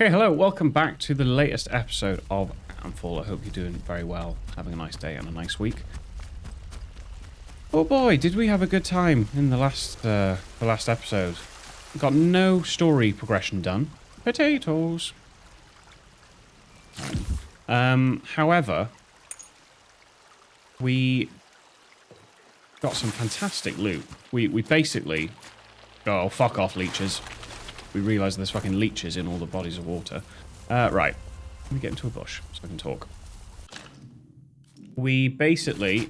Hey, hello, welcome back to the latest episode of Atomfall. I hope you're doing very well, having a nice day and a nice week. Oh boy, did we have a good time in the last episode. Got no story progression done. Potatoes. However, we got some fantastic loot. We basically... Oh, fuck off, leeches. We realised there's fucking leeches in all the bodies of water. Right. Let me get into a bush so I can talk. We basically,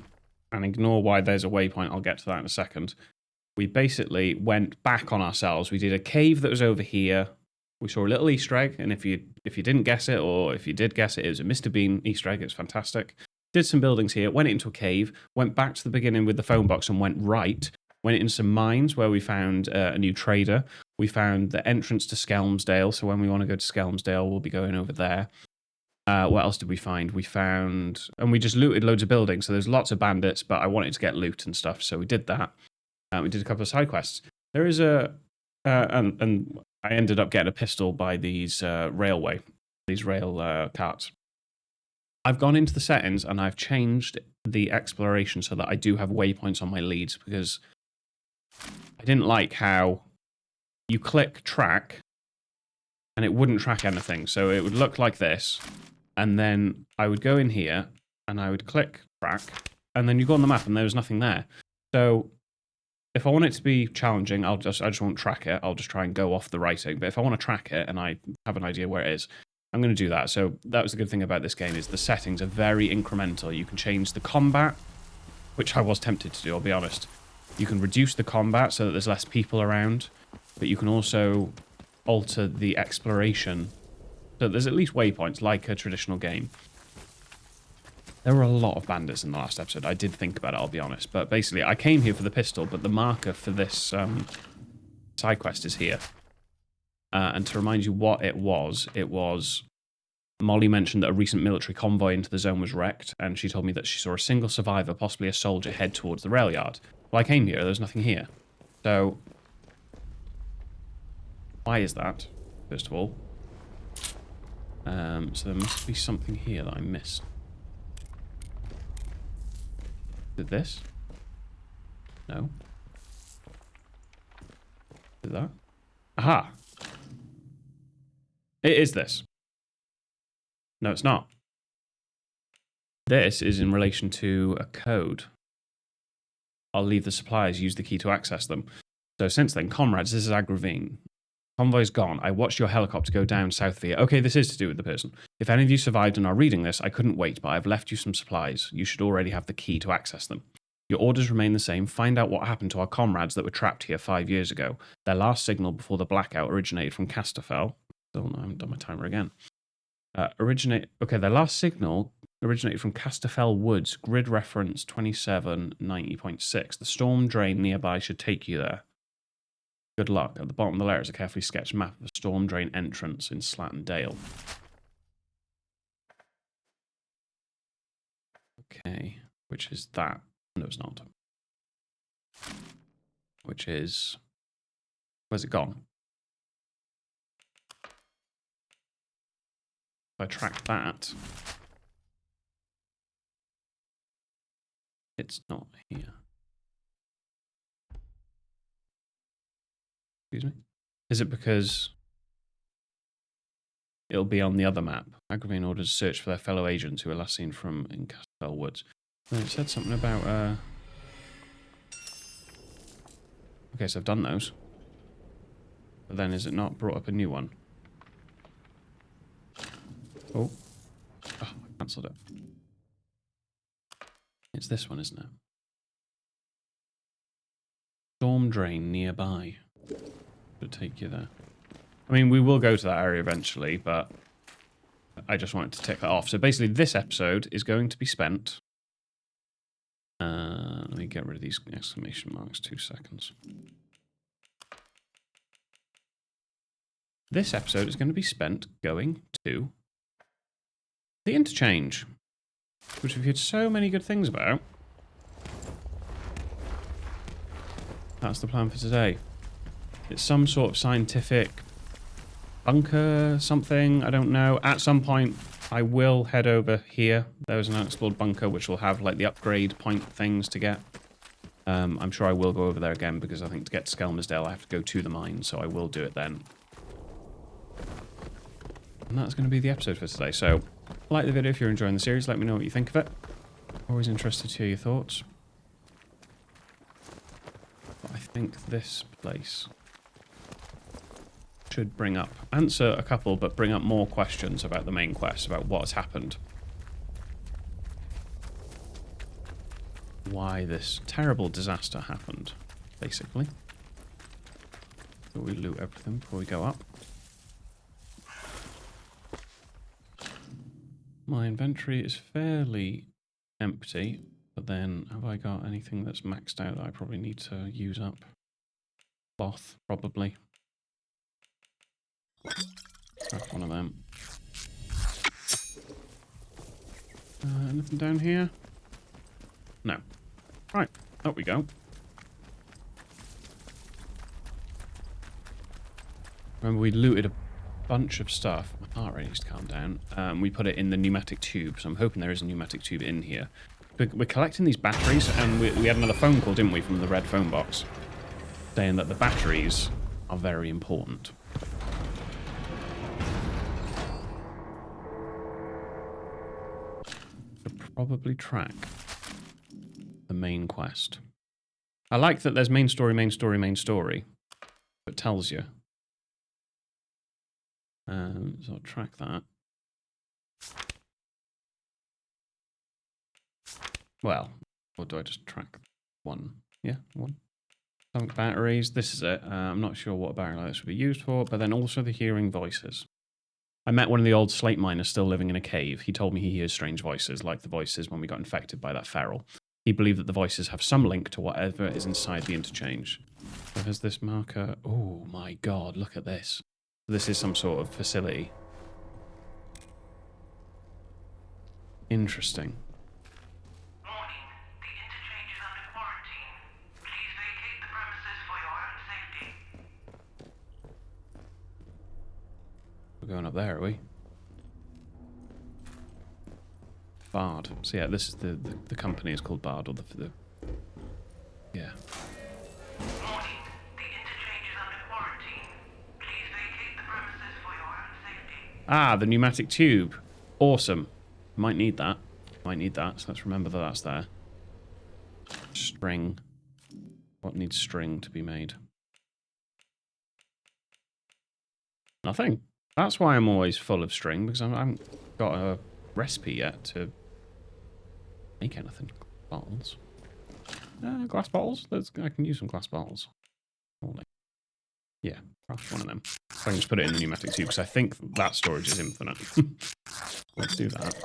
and ignore why there's a waypoint, I'll get to that in a second. We basically went back on ourselves. We did a cave that was over here. We saw a little Easter egg, and if you didn't guess it, or if you did guess it, it was a Mr. Bean Easter egg. It's fantastic. Did some buildings here, went into a cave, went back to the beginning with the phone box and went right. Went in some mines where we found a new trader. We found the entrance to Skelmsdale, so when we want to go to Skelmsdale, we'll be going over there. What else did we find? We found... And we just looted loads of buildings, so there's lots of bandits, but I wanted to get loot and stuff, so we did that. We did a couple of side quests. There is a... and I ended up getting a pistol by these rail carts. I've gone into the settings, and I've changed the exploration so that I do have waypoints on my leads, because I didn't like how you click track and it wouldn't track anything. So it would look like this, and then I would go in here and I would click track, and then you go on the map and there's nothing there. So if I want it to be challenging, I just won't track it. I'll just try and go off the writing. But if I want to track it and I have an idea where it is, I'm going to do that. So that was the good thing about this game, is the settings are very incremental. You can change the combat, which I was tempted to do, I'll be honest. You can reduce the combat so that there's less people around, but you can also alter the exploration so that there's at least waypoints like a traditional game. There were a lot of bandits in the last episode. I did think about it, I'll be honest. But basically, I came here for the pistol, but the marker for this side quest is here. And to remind you what it was... Molly mentioned that a recent military convoy into the zone was wrecked, and she told me that she saw a single survivor, possibly a soldier, head towards the rail yard. Well, I came here, there's nothing here. So, why is that, first of all? So there must be something here that I missed. Did this? No. Did that? Aha! It is this. No, it's not. This is in relation to a code. I'll leave the supplies, use the key to access them. So since then, comrades, this is Agravine. Convoy's gone. I watched your helicopter go down south of here. Okay, this is to do with the person. If any of you survived and are reading this, I couldn't wait, but I've left you some supplies. You should already have the key to access them. Your orders remain the same. Find out what happened to our comrades that were trapped here 5 years ago. Their last signal before the blackout originated from Casterfell. Oh no, I haven't done my timer again. Their last signal originated from Casterfell Woods, grid reference 2790.6. The storm drain nearby should take you there. Good luck. At the bottom of the letter is a carefully sketched map of the storm drain entrance in Slatton Dale. Okay, which is that? No, it's not. Which is... Where's it gone? If I track that... It's not here. Excuse me? Is it because it'll be on the other map? Aggravating orders to search for their fellow agents who were last seen from in Casterfell Woods. It said something about... Okay, so I've done those. But then is it not brought up a new one? Oh, I cancelled it. It's this one, isn't it? Storm drain nearby. Should take you there. I mean, we will go to that area eventually, but I just wanted to tick that off. So basically, this episode is going to be spent... let me get rid of these exclamation marks, 2 seconds. This episode is going to be spent going to the interchange, which we've heard so many good things about. That's the plan for today. It's some sort of scientific bunker something, I don't know. At some point, I will head over here. There's an unexplored bunker which will have like the upgrade point things to get. I'm sure I will go over there again because I think to get to Skelmersdale I have to go to the mine, so I will do it then. And that's going to be the episode for today. So, like the video if you're enjoying the series, let me know what you think of it. Always interested to hear your thoughts. But I think this place should answer a couple, but bring up more questions about the main quest, about what has happened. Why this terrible disaster happened, basically. So we loot everything before we go up. My inventory is fairly empty, but then have I got anything that's maxed out that I probably need to use up? Cloth, probably. Grab one of them. Anything down here? No. Right, up we go. Remember, we looted a bunch of stuff. My heart rate needs to calm down. We put it in the pneumatic tube, so I'm hoping there is a pneumatic tube in here. We're collecting these batteries, and we had another phone call, didn't we, from the red phone box, saying that the batteries are very important. Should probably track the main quest. I like that there's main story, main story, main story. It tells you. So I'll track that. Well, or do I just track one? Yeah, one. Atomic batteries. This is it. I'm not sure what battery like this would be used for, but then also the hearing voices. I met one of the old slate miners still living in a cave. He told me he hears strange voices, like the voices when we got infected by that feral. He believed that the voices have some link to whatever is inside the interchange. So has this marker... Oh my god, look at this. This is some sort of facility. Interesting. Warning, the interchange is under quarantine. Please vacate the premises for your own safety. We're going up there, are we? Bard. So yeah, this is the company is called Bard, or the yeah. Warning, the interchange is under quarantine. Please vacate the premises for your own safety. Ah, the pneumatic tube. Awesome. Might need that. Might need that, so let's remember that that's there. String. What needs string to be made? Nothing. That's why I'm always full of string, because I haven't got a recipe yet to make anything. Bottles. Glass bottles? I can use some glass bottles. Holy. Yeah, craft one of them. So I can just put it in the pneumatic tube, because I think that storage is infinite. Let's do that.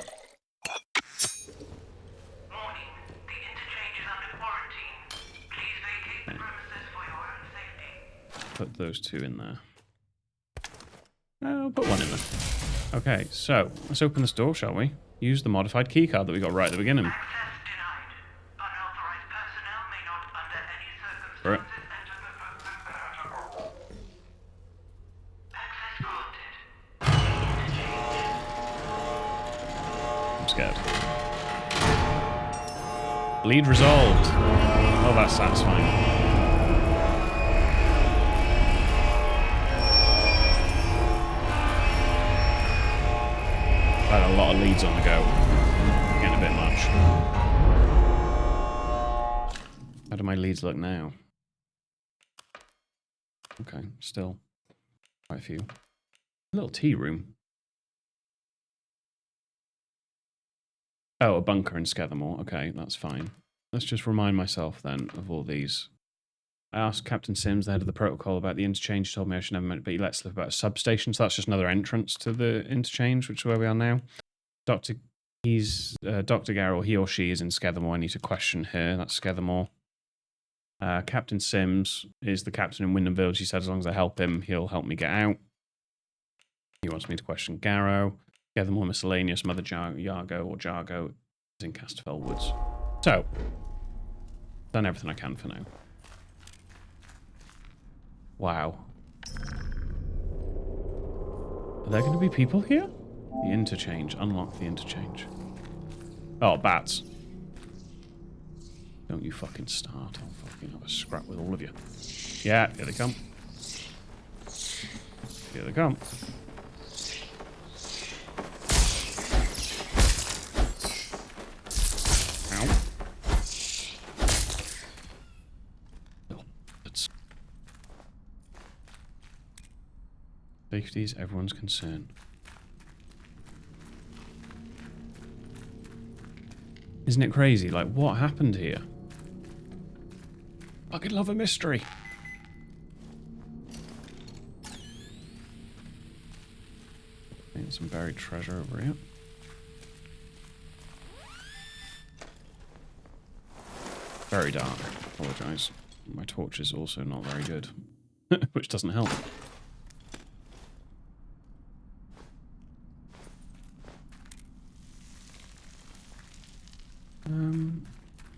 Warning, the interchange is under quarantine. Please vacate the premises for your own safety. Put those two in there. I'll put one in there. Okay, so let's open this door, shall we? Use the modified keycard that we got right at the beginning. Access denied. Unauthorized personnel may not, under any Right. circumstances, enter the... Access granted. I'm scared. Lead resolved. Oh, that's satisfying. I've had a lot of leads on the go. Getting a bit much. How do my leads look now? Okay, still quite a few. A little tea room. Oh, a bunker in Scathamore. Okay, that's fine. Let's just remind myself then of all these. I asked Captain Sims, the head of the protocol, about the interchange. He told me I should never meant, but he lets slip about a substation. So that's just another entrance to the interchange, which is where we are now. Dr. Garrel, he or she is in Scathamore. I need to question her. That's Scathamore. Captain Sims is the captain in Wyndham Village. He said as long as I help him, he'll help me get out. He wants me to question Garrow. Scathamore Miscellaneous, Mother Jargo or Jargo is in Casterfell Woods. So, done everything I can for now. Wow. Are there going to be people here? The interchange. Unlock the interchange. Oh, bats. Don't you fucking start. I'll fucking have a scrap with all of you. Yeah, here they come. Here they come. Ow. Oh, that's... Safety is everyone's concern. Isn't it crazy? Like, what happened here? I could love a mystery. Maybe some buried treasure over here. Very dark. Apologise. My torch is also not very good. Which doesn't help.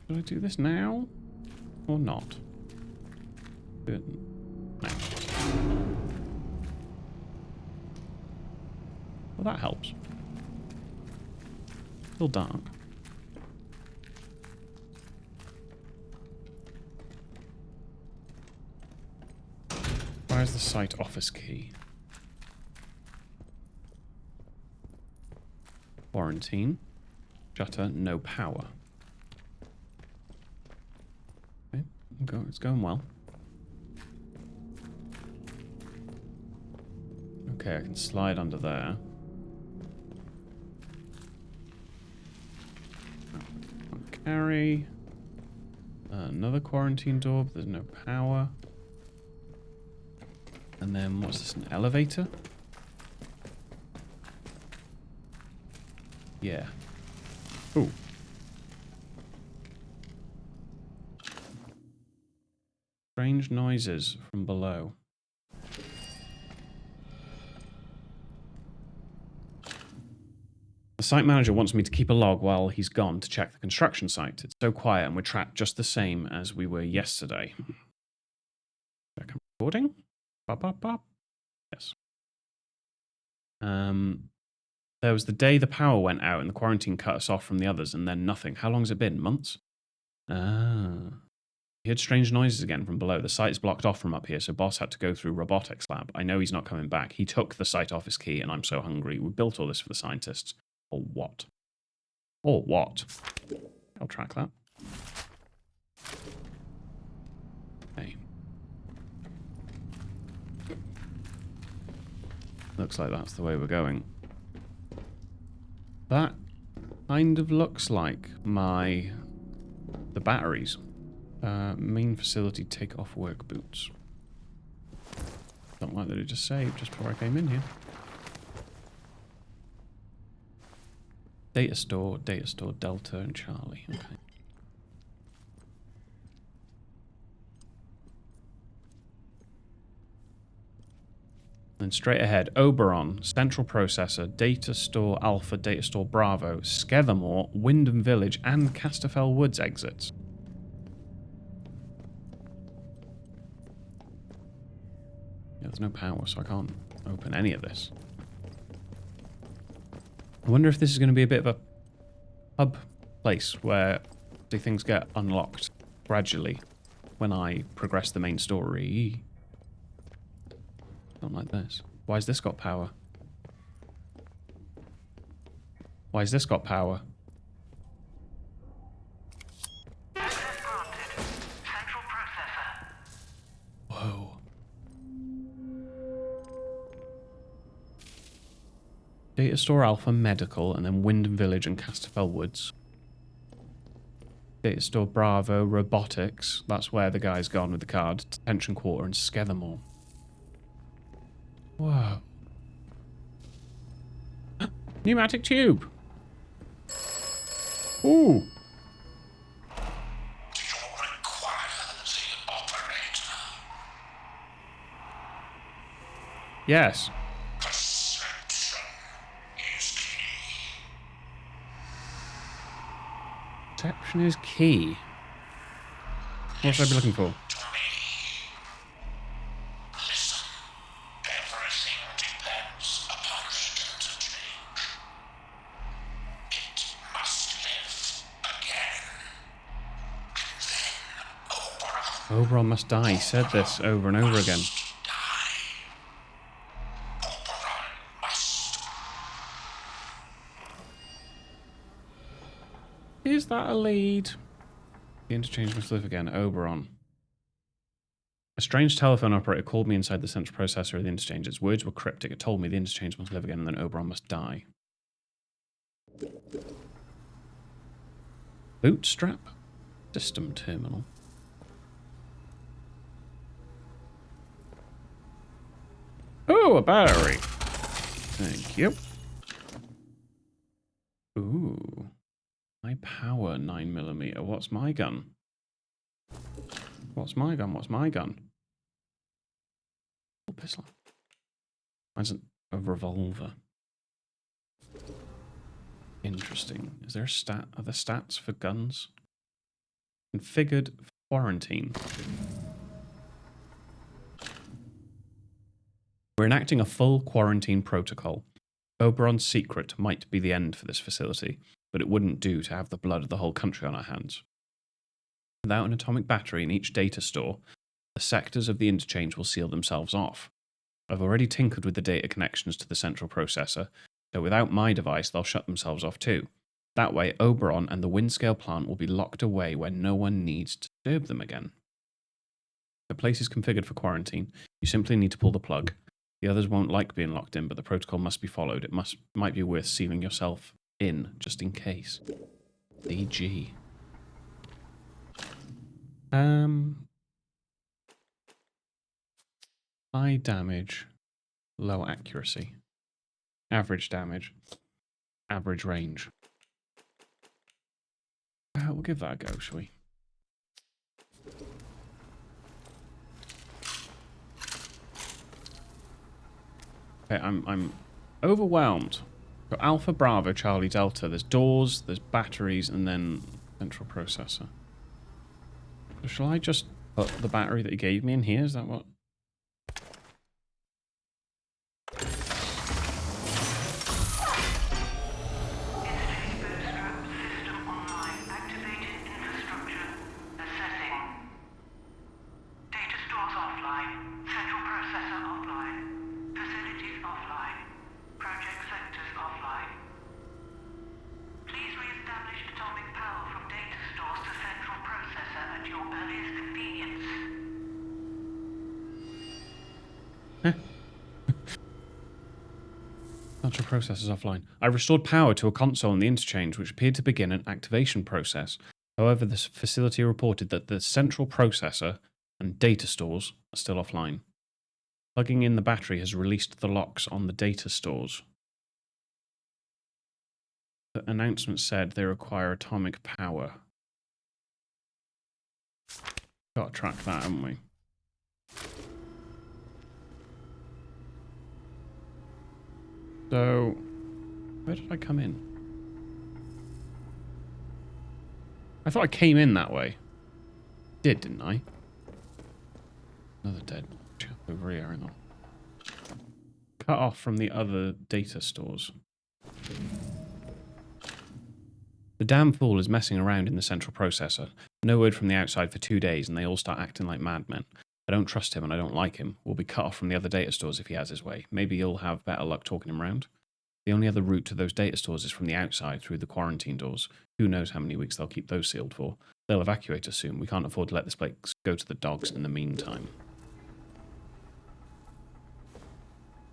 Should I do this now? Or not? Do it now. Well, that helps. Still dark. Where's the site office key? Quarantine. Shutter, no power. Okay, it's going well. Okay, I can slide under there. Can't carry. Another quarantine door, but there's no power. And then, what's this, an elevator? Yeah. Ooh. Strange noises from below. The site manager wants me to keep a log while he's gone to check the construction site. It's so quiet and we're trapped just the same as we were yesterday. Back on recording? Bop, bop, bop. Yes. There was the day the power went out and the quarantine cut us off from the others, and then nothing. How long has it been? Months? Ah. He heard strange noises again from below. The site's blocked off from up here, so boss had to go through robotics lab. I know he's not coming back. He took the site office key, and I'm so hungry. We built all this for the scientists. Or what? Or what? I'll track that. Okay. Looks like that's the way we're going. That kind of looks like the batteries. Main facility, take off work boots. Don't like that it just saved just before I came in here. Data store, Delta and Charlie. Okay. Then straight ahead, Oberon, Central Processor, Data Store Alpha, Data Store Bravo, Skethermore, Wyndham Village, and Casterfell Woods exits. Yeah, there's no power, so I can't open any of this. I wonder if this is going to be a bit of a hub place where things get unlocked gradually when I progress the main story. Don't like this. Why has this got power? Why has this got power? Central processor. Whoa. Data Store Alpha Medical, and then Wyndham Village and Casterfell Woods. Data Store Bravo Robotics. That's where the guy's gone with the card. Detention Quarter and Skethermore. Whoa. Pneumatic tube. Ooh. Do you require the operator? Yes. Perception is key. Perception is key. What should I be looking for? To me. Listen. Everything depends upon Oberon must die. He said this over and over again. Oberon must. Is that a lead? The interchange must live again. Oberon. A strange telephone operator called me inside the central processor of the interchange. Its words were cryptic. It told me the interchange must live again and then Oberon must die. Bootstrap? System terminal. Oh, a battery. Thank you. Ooh. My power 9mm. What's my gun? What's my gun? What's my gun? Oh, pistol. Mine's a revolver. Interesting. Is there a stat? Are there stats for guns? Configured quarantine. We're enacting a full quarantine protocol. Oberon's secret might be the end for this facility, but it wouldn't do to have the blood of the whole country on our hands. Without an atomic battery in each data store, the sectors of the interchange will seal themselves off. I've already tinkered with the data connections to the central processor, so without my device, they'll shut themselves off too. That way, Oberon and the Windscale plant will be locked away where no one needs to disturb them again. The place is configured for quarantine. You simply need to pull the plug. The others won't like being locked in, but the protocol must be followed. It might be worth sealing yourself in, just in case. DG. High damage, low accuracy. Average damage, average range. We'll give that a go, shall we? Okay, I'm overwhelmed. Got Alpha, Bravo, Charlie, Delta. There's doors, there's batteries, and then central processor. So shall I just put the battery that he gave me in here? Is that what? Central process is offline. I restored power to a console in the interchange, which appeared to begin an activation process. However, the facility reported that the central processor and data stores are still offline. Plugging in the battery has released the locks on the data stores. The announcement said they require atomic power. Got to track that, haven't we? So, where did I come in? I thought I came in that way. Did, didn't I? Another dead chap over here, isn't there? Cut off from the other data stores. The damn fool is messing around in the central processor. No word from the outside for 2 days, and they all start acting like madmen. I don't trust him and I don't like him. We'll be cut off from the other data stores if he has his way. Maybe he'll have better luck talking him around. The only other route to those data stores is from the outside through the quarantine doors. Who knows how many weeks they'll keep those sealed for. They'll evacuate us soon. We can't afford to let this place go to the dogs in the meantime.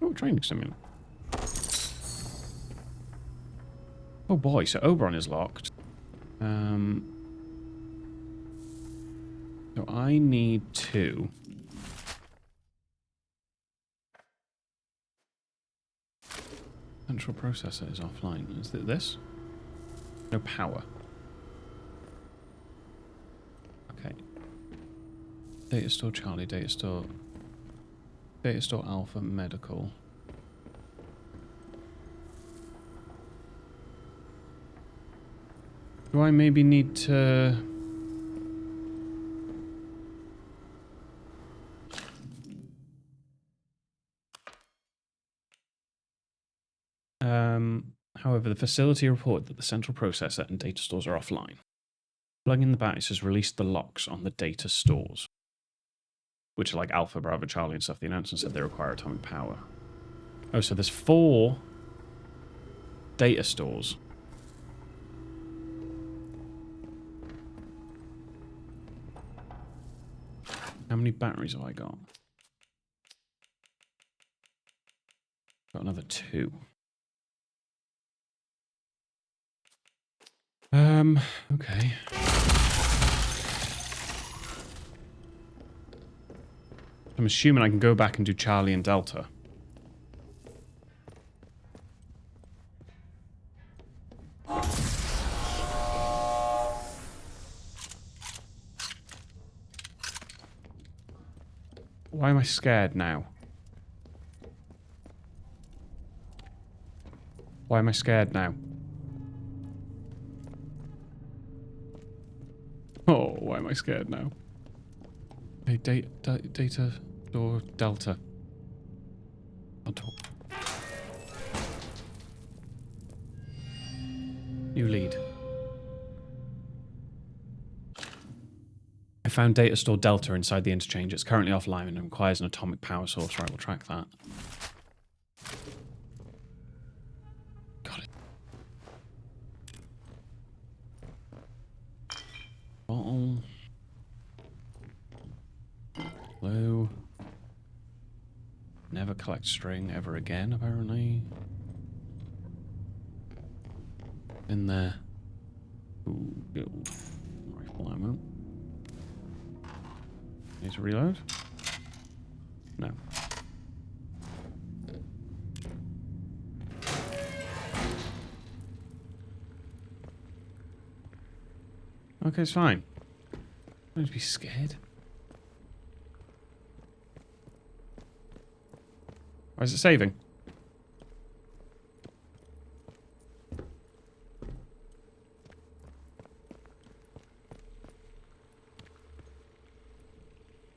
Oh, training simulator. Oh boy, so Oberon is locked. So I need to... Central processor is offline. Is it this? No power. Okay. Data store Charlie, data store Alpha, medical. Do I maybe need to... However, the facility reported that the central processor and data stores are offline. Plugging in the batteries has released the locks on the data stores. which are like Alpha, Bravo, Charlie and stuff, the announcement said they require atomic power. Oh, so there's 4 data stores. How many batteries have I got? Got another 2. Okay. I'm assuming I can go back and do Charlie and Delta. Why am I scared now? Why am I scared now? Oh, why am I scared now? Hey, data store Delta. I'll talk. You lead. I found data store Delta inside the interchange. It's currently offline and requires an atomic power source. Right, we'll track that. Got it. Bottle. Blue. Never collect string ever again, apparently. In there. Ooh, build. Rifle ammo. Need to reload? No. Okay, it's fine. I'm going to be scared. Why is it saving?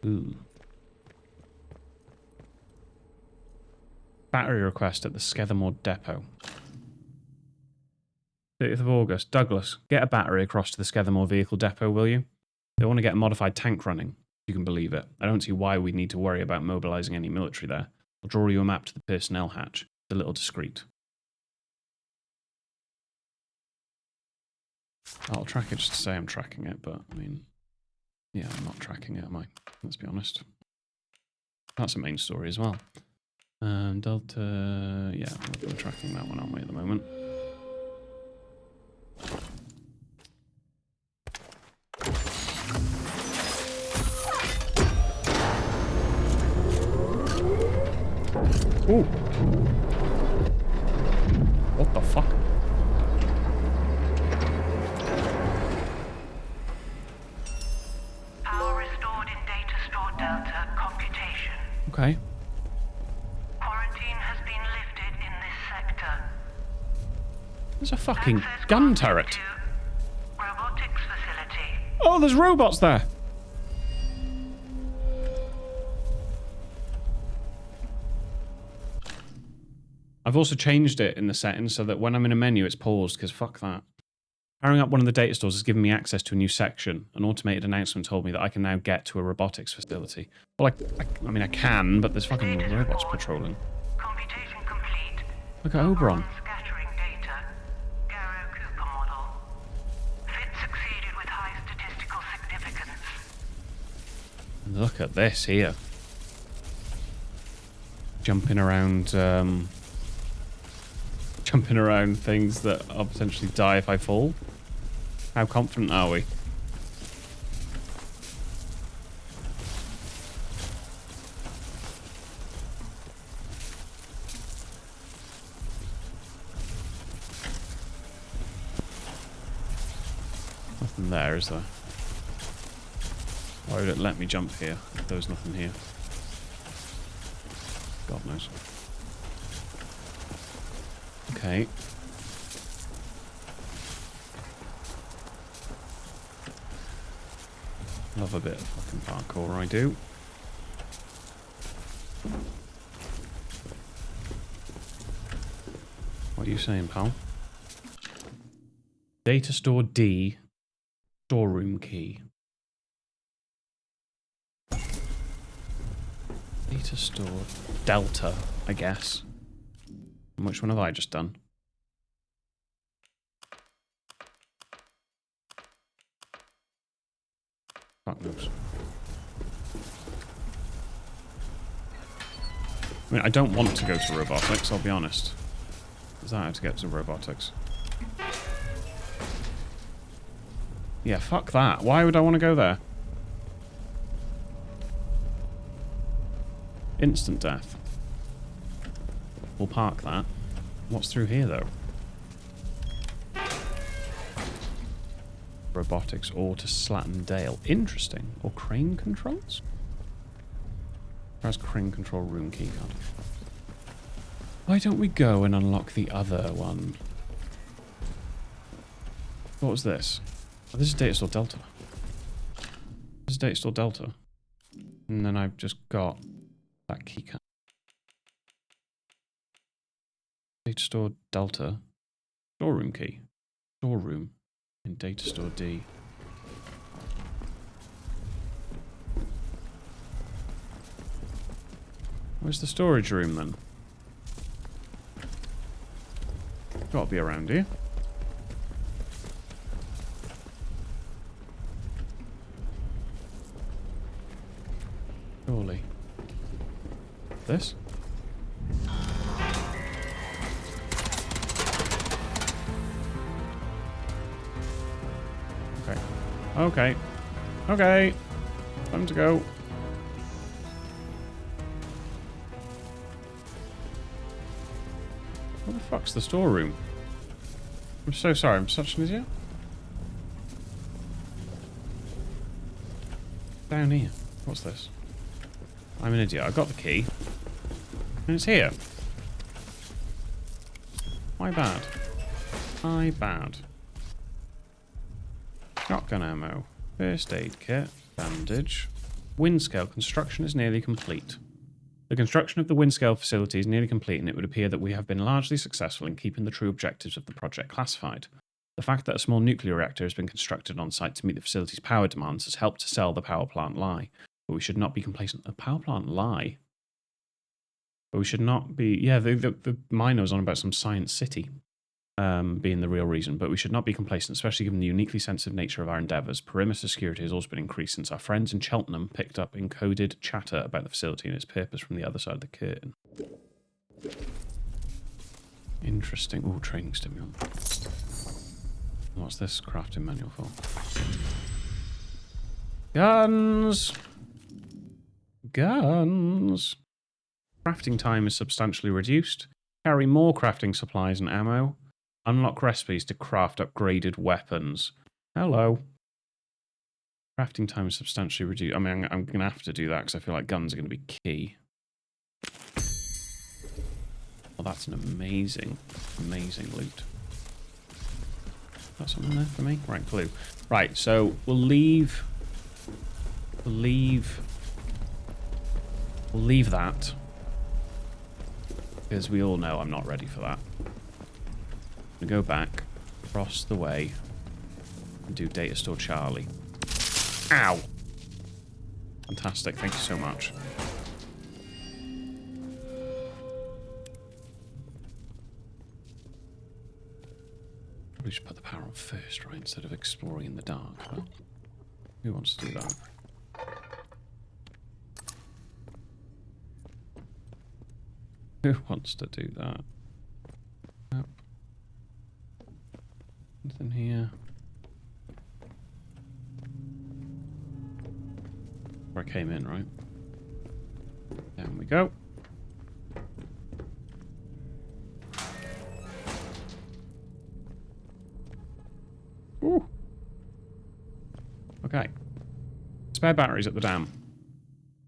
Ooh. Battery request at the Scathamore Depot. 30th of August. Douglas, get a battery across to the Scathamore Vehicle Depot, will you? They want to get a modified tank running, if you can believe it. I don't see why we need to worry about mobilizing any military there. I'll draw you a map to the personnel hatch. It's a little discreet. I'll track it just to say I'm tracking it, but, I mean... Yeah, I'm not tracking it, am I? Let's be honest. That's a main story as well. Delta... Yeah, we're tracking that one, aren't we, at the moment? Ooh! What the fuck? Power restored in data store Delta computation. Okay. Quarantine has been lifted in this sector. There's a fucking Access gun granted turret. to robotics facility. Oh, there's robots there! I've also changed it in the settings so that when I'm in a menu, it's paused, because fuck that. Powering up one of the data stores has given me access to a new section. An automated announcement told me that I can now get to a robotics facility. Well, I mean, I can, but there's fucking robots patrolling. Computation complete. Look at Oberon. Scattering data. Garrow Cooper model. Fit succeeded with high statistical significance. And look at this here. Jumping around things that I'll potentially die if I fall. How confident are we? Nothing there, is there? Why would it let me jump here if there was nothing here? God knows. Okay. Love a bit of fucking parkour, I do. What are you saying, pal? Data store D. Storeroom key. Data store Delta, I guess. And which one have I just done? Fuck knows. I mean, I don't want to go to robotics, I'll be honest. Is that how to get to robotics? Yeah, fuck that. Why would I want to go there? Instant death. We'll park that. What's through here, though? Robotics or to Slatten Dale. Interesting. Or crane controls? Where's crane control room keycard? Why don't we go and unlock the other one? What was this? Oh, this is Data Store Delta. This is Data Store Delta. And then I've just got that keycard. Data Store Delta. Storeroom key. Storeroom. In Data Store D. Where's the storage room then? Gotta be around here. Surely. This? Okay. Okay. Okay. Time to go. What the fuck's the storeroom? I'm so sorry, I'm such an idiot. Down here. What's this? I'm an idiot. I got the key. And it's here. My bad. My bad. Shotgun ammo. First aid kit. Bandage. Wind scale construction is nearly complete. The construction of the wind scale facility is nearly complete, and it would appear that we have been largely successful in keeping the true objectives of the project classified. The fact that a small nuclear reactor has been constructed on site to meet the facility's power demands has helped to sell the power plant lie. But we should not be complacent. The power plant lie? But we should not be... Yeah, the miner was on about some science city being the real reason, but we should not be complacent, especially given the uniquely sensitive nature of our endeavours. Perimeter security has also been increased since our friends in Cheltenham picked up encoded chatter about the facility and its purpose from the other side of the curtain. Interesting. Ooh, training stimulant. What's this crafting manual for? Guns! Guns! Crafting time is substantially reduced. Carry more crafting supplies and ammo. Unlock recipes to craft upgraded weapons. Hello. Crafting time is substantially reduced. I mean, I'm going to have to do that because I feel like guns are going to be key. Well, that's an amazing, amazing loot. Got something there for me? Right, blue. Right, so we'll leave that. Because we all know I'm not ready for that. I'm going to go back, cross the way, and do Data Store Charlie. Ow! Fantastic, thank you so much. Probably should put the power on first, right, instead of exploring in the dark. But who wants to do that? Who wants to do that? Nope. Nothing here. Where I came in, right? Down we go. Ooh. Okay. Spare batteries at the dam.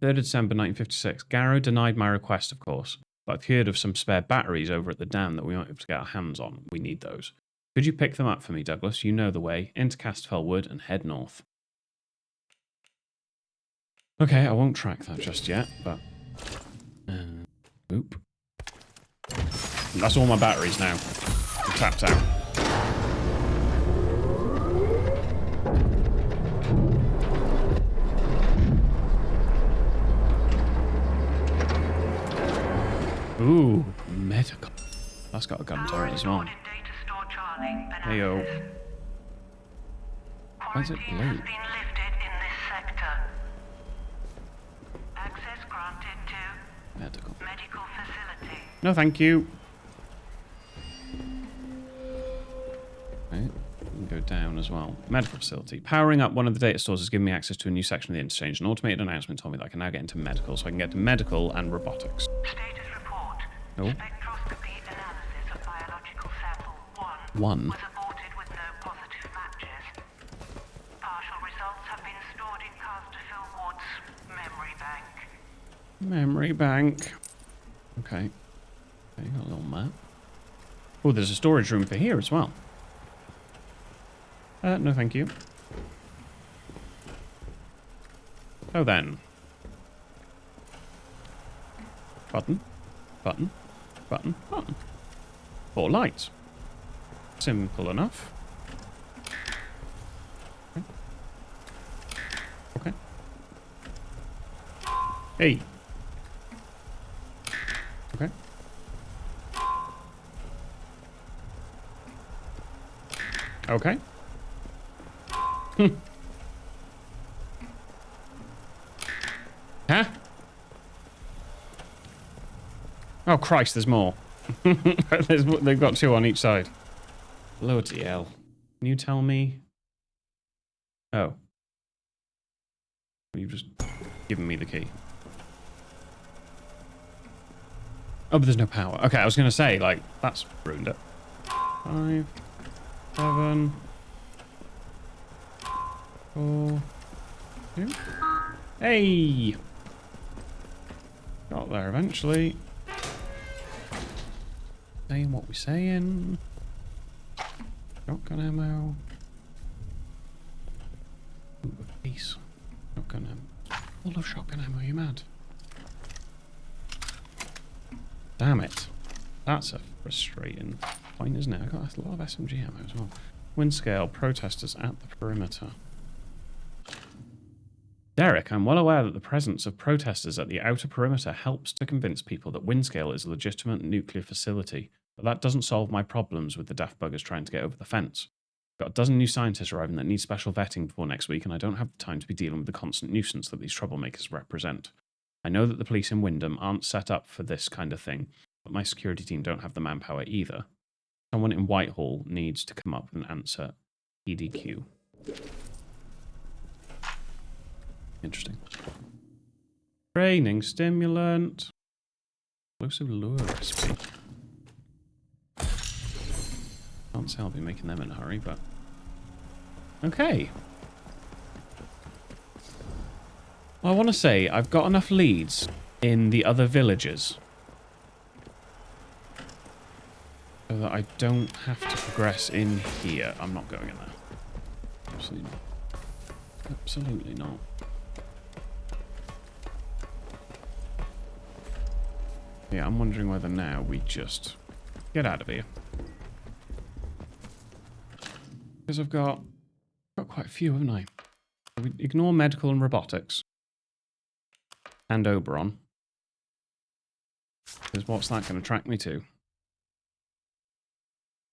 3rd of December 1956. Garrow denied my request, of course. But I've heard of some spare batteries over at the dam that we might be able to get our hands on. We need those. Could you pick them up for me, Douglas? You know the way. Into Castfell Wood and head north. Okay, I won't track that just yet, but... oop. That's all my batteries now. I'm tapped out. that's got a gun turret as well. Stored in data store Charlie, Heyo. analysis. Why is it Quarantine blue? has been lifted in this sector. Access granted to Medical. medical facility. No, thank you. Right. We can go down as well. Medical facility. Powering up one of the data stores has given me access to a new section of the interchange. An automated announcement told me that I can now get into medical, so I can get to medical and robotics. Status report. Oh. Spectroscopy analysis of biological sample 1 One. was aborted with no positive matches. Partial results have been stored in Casterfield Ward's memory bank. Memory bank. Okay. Okay, got a little map. Oh, there's a storage room for here as well. No, thank you. Oh, then. Button. Button. Button. Button. 4 lights. Simple enough. Okay. Okay. Hey. Okay. Okay. Huh? Oh Christ, there's more. They've got 2 on each side. Bloody hell. Can you tell me? Oh. You've just given me the key. Oh, but there's no power. Okay, I was going to say, like, that's ruined it. 5, 7, 4, 2. Hey! Got there eventually. Saying what we're saying. Shotgun ammo. Ooh, a piece. Shotgun ammo. Full of shotgun ammo, you mad? Damn it. That's a frustrating point, isn't it? I got a lot of SMG ammo as well. Wind scale, protesters at the perimeter. Derek, I'm well aware that the presence of protesters at the outer perimeter helps to convince people that Windscale is a legitimate nuclear facility, but that doesn't solve my problems with the daft buggers trying to get over the fence. I've got a dozen new scientists arriving that need special vetting before next week, and I don't have the time to be dealing with the constant nuisance that these troublemakers represent. I know that the police in Wyndham aren't set up for this kind of thing, but my security team don't have the manpower either. Someone in Whitehall needs to come up with an answer. EDQ. Interesting. Training stimulant. Explosive lure recipe. Can't say I'll be making them in a hurry, but... Okay. Well, I want to say I've got enough leads in the other villages so that I don't have to progress in here. I'm not going in there. Absolutely not. Absolutely not. Yeah, I'm wondering whether now we just get out of here. Because I've got quite a few, haven't I? We ignore medical and robotics. And Oberon. Because what's that going to track me to?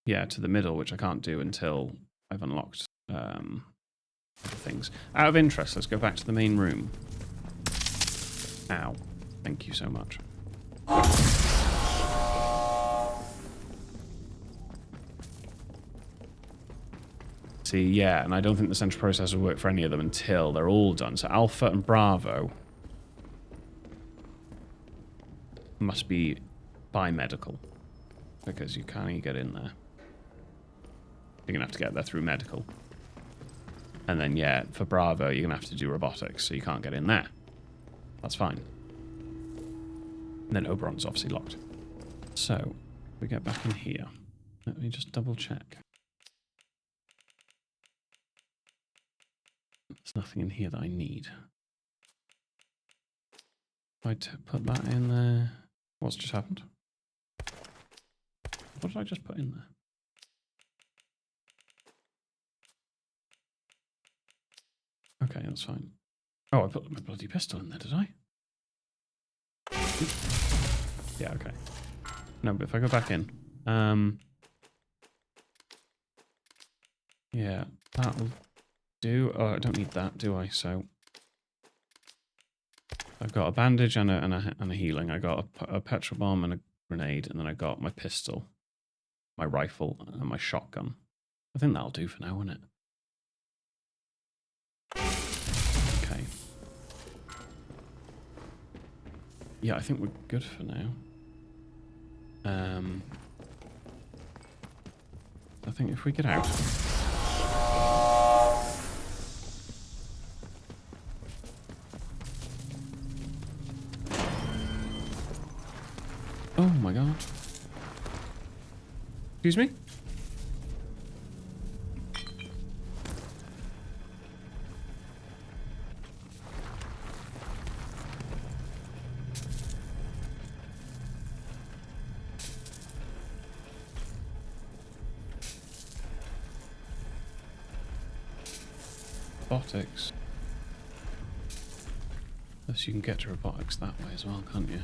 Yeah, to the middle, which I can't do until I've unlocked things. Out of interest, let's go back to the main room. Ow. Thank you so much. See, yeah, and I don't think the central processor will work for any of them until they're all done. So Alpha and Bravo must be biomedical, because you can't get in there. You're going to have to get there through medical. And then, yeah, for Bravo, you're going to have to do robotics, so you can't get in there. That's fine. And then Oberon's obviously locked. So, we get back in here. Let me just double check. There's nothing in here that I need. If I put that in there... What's just happened? What did I just put in there? Okay, that's fine. Oh, I put my bloody pistol in there, did I? Yeah, okay. No, but if I go back in, Yeah, that'll do. Oh, I don't need that, do I? So I've got a bandage and a healing. I got a petrol bomb and a grenade, and then I got my pistol, my rifle, and my shotgun. I think that'll do for now, won't it? Okay. Yeah, I think we're good for now. I think if we get out. Oh my god. Excuse me? Robotics. Unless you can get to robotics that way as well, can't you?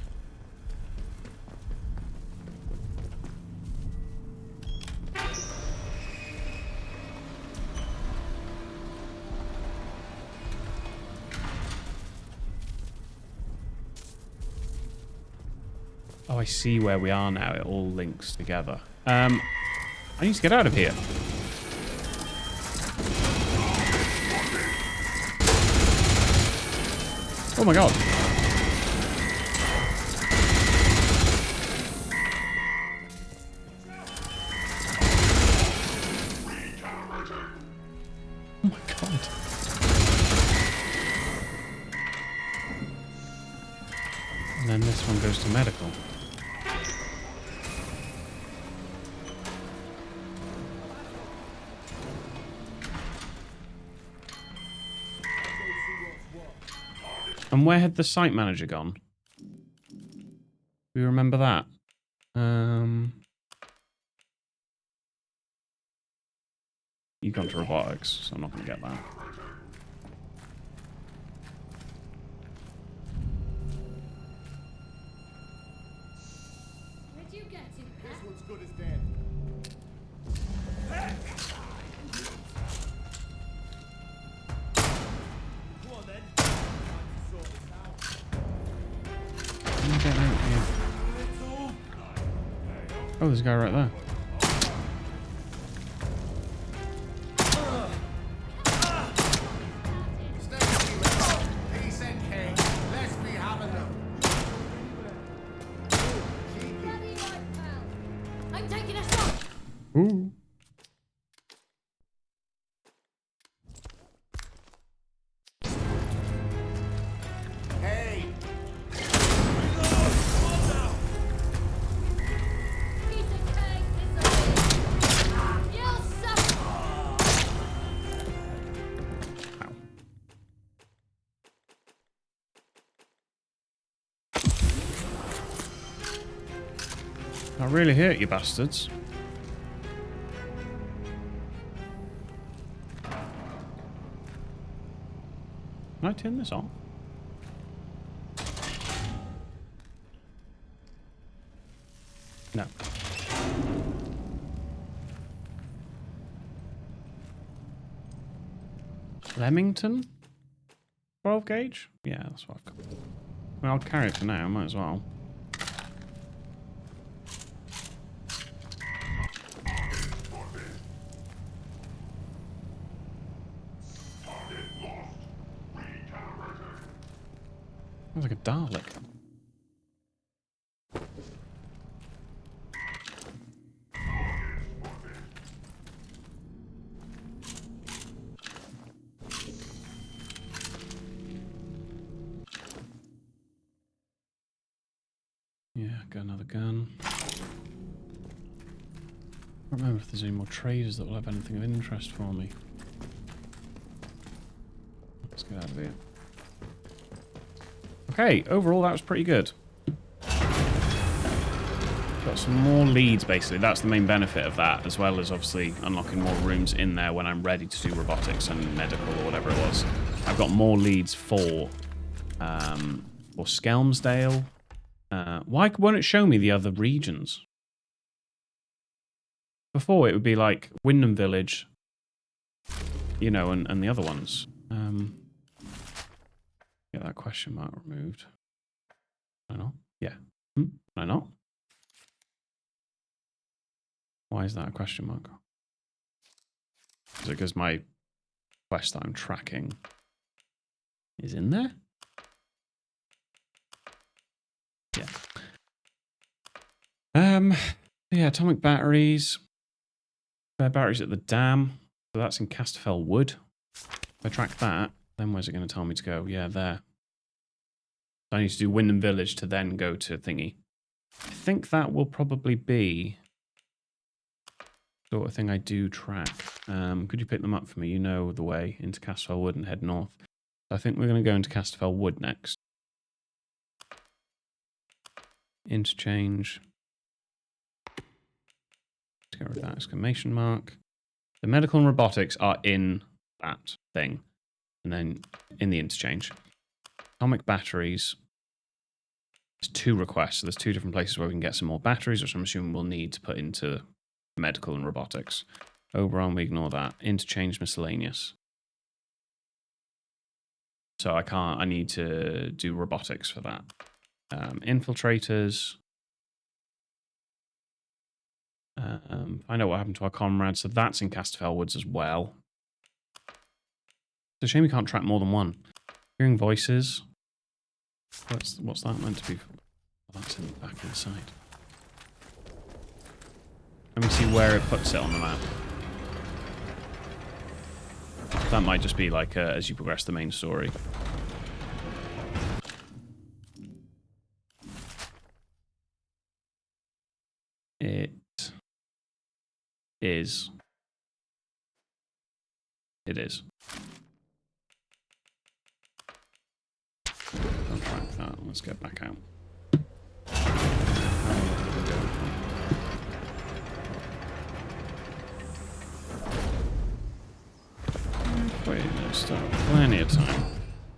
Oh, I see where we are now. It all links together. I need to get out of here. Oh my god. Oh my god. And then this one goes to medical. And where had the site manager gone? Do you remember that? You've gone to robotics, so I'm not going to get that. Where'd you get to, Pat? This one's good as dead. Come on then. Time to sort this out. Let me get out here. Oh, there's a guy right there. Peace and cake. Let's be having them. Bloody right, pal. I'm taking a shot. Ooh. Hey. Piece of cake, this'll be. You'll suffer. Ow. That really hurt you bastards. Can I turn this on? No. Leamington? 12 gauge? Yeah, that's what I've got. Well, I'll carry it for now, might as well. Sounds like a Dalek. Yeah, got another gun. I don't remember if there's any more traders that will have anything of interest for me. Let's get out of here. Okay, overall that was pretty good. Got some more leads, basically. That's the main benefit of that, as well as obviously unlocking more rooms in there when I'm ready to do robotics and medical or whatever it was. I've got more leads for Skelmsdale. Why won't it show me the other regions? Before, it would be like Wyndham Village, you know, and the other ones. Get that question mark removed. I know. Yeah. I know. Why is that a question mark? Is it because my quest that I'm tracking is in there? Yeah. Yeah, atomic batteries. Spare batteries at the dam. So that's in Casterfell Wood. If I track that, then where's it going to tell me to go? Yeah, there. So I need to do Wyndham Village to then go to thingy. I think that will probably be the sort of thing I do track. Could you pick them up for me? You know the way into Casterfell Wood and head north. I think we're going to go into Casterfell Wood next. Interchange. Let's get rid of that exclamation mark. The medical and robotics are in that thing. And then in the interchange. Atomic batteries. There's 2 requests. So there's 2 different places where we can get some more batteries, which I'm assuming we'll need to put into medical and robotics. Oberon, we ignore that. Interchange miscellaneous. So I need to do robotics for that. Infiltrators. Find out what happened to our comrades. So that's in Casterfell Woods as well. It's a shame we can't track more than one. Hearing voices. What's that meant to be? Oh, that's in the back of the side. Let me see where it puts it on the map. That might just be like as you progress the main story. It is. It is. I'll track that. Let's get back out. Wait, there's still plenty of time.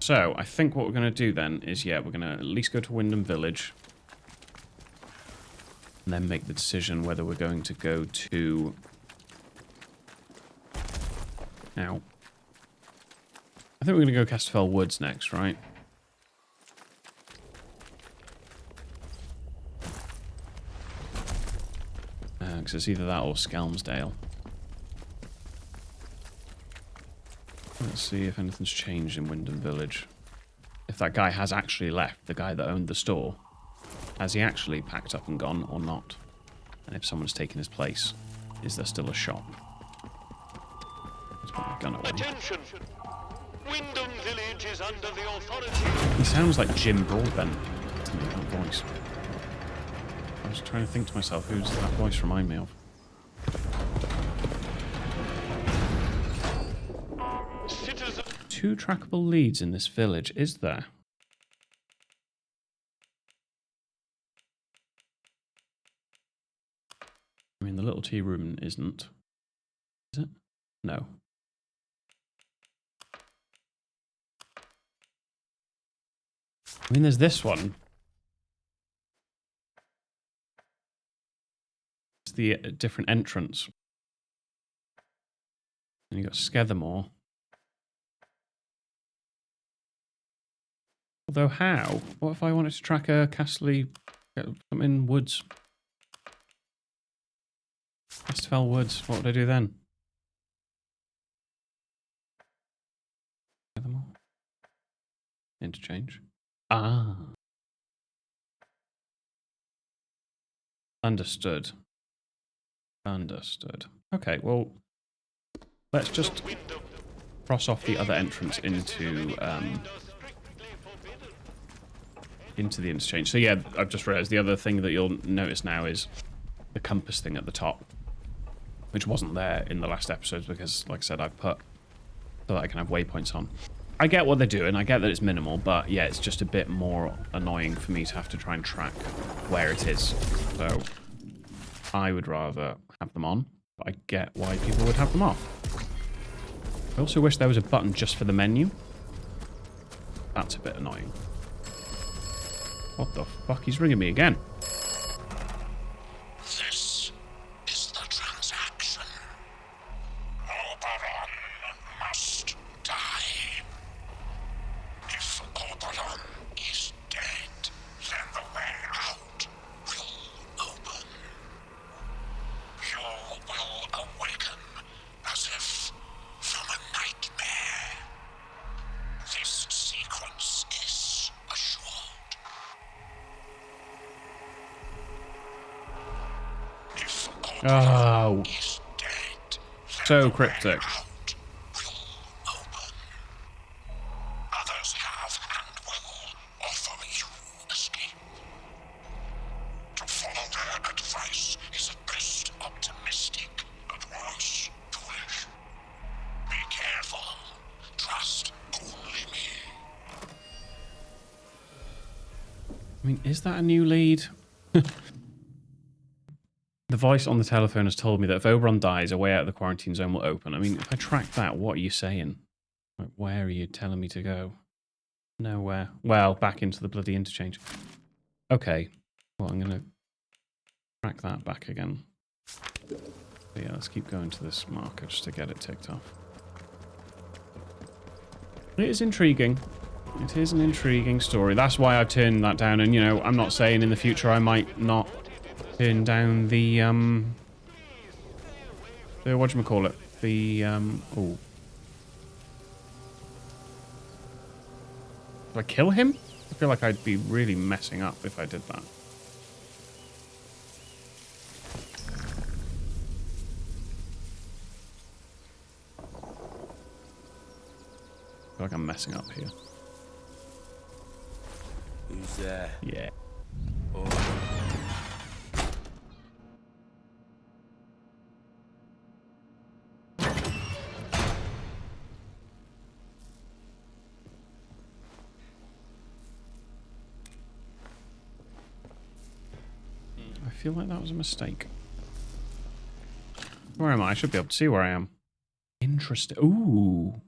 So, I think what we're going to do then is, yeah, we're going to at least go to Wyndham Village. And then make the decision whether we're going to go to... Now, I think we're going to go Casterfell Woods next, right? Because it's either that or Skelmsdale. Let's see if anything's changed in Wyndham Village. If that guy has actually left, the guy that owned the store. Has he actually packed up and gone or not? And if someone's taken his place, is there still a shop? Let's put my gun away. Attention! Wyndham Village is under the authority. He sounds like Jim Broadbent. That voice. I was trying to think to myself, who's that voice remind me of? Citizen. 2 trackable leads in this village, is there? I mean, the little tea room isn't. Is it? No. I mean, there's this one. It's the different entrance. And you got Skethermore. Although how? What if I wanted to track a Castley, something woods? Casterfell Woods, what would I do then? Skethermore? Interchange. Ah. Understood. Understood. Okay, well, let's just cross off the other entrance into the interchange. So yeah, I've just realized the other thing that you'll notice now is the compass thing at the top, which wasn't there in the last episodes because, like I said, I've put so that I can have waypoints on. I get what they're doing, I get that it's minimal, but yeah, it's just a bit more annoying for me to have to try and track where it is. So I would rather have them on, but I get why people would have them off. I also wish there was a button just for the menu. That's a bit annoying. What the fuck? He's ringing me again. This is the transaction. awaken as if from a nightmare. This sequence is assured. If Oh, is dead, so cryptic. out will open. Others have and will offer you escape. To follow their advice is at best optimistic, at worst foolish. Be careful. Trust only me. I mean, is that a new lead? The voice on the telephone has told me that if Oberon dies, a way out of the quarantine zone will open. I mean, if I track that, what are you saying? Like, where are you telling me to go? Nowhere. Well, back into the bloody interchange. Okay. Well, I'm going to track that back again. But yeah, let's keep going to this marker just to get it ticked off. It is intriguing. It is an intriguing story. That's why I turned that down. And, you know, I'm not saying in the future I might not turn down the, whatchamacallit? The, oh. Do I kill him? I feel like I'd be really messing up if I did that. I feel like I'm messing up here. Who's there? Yeah. Oh. I feel like that was a mistake. Where am I? I should be able to see where I am. Interesting. Ooh.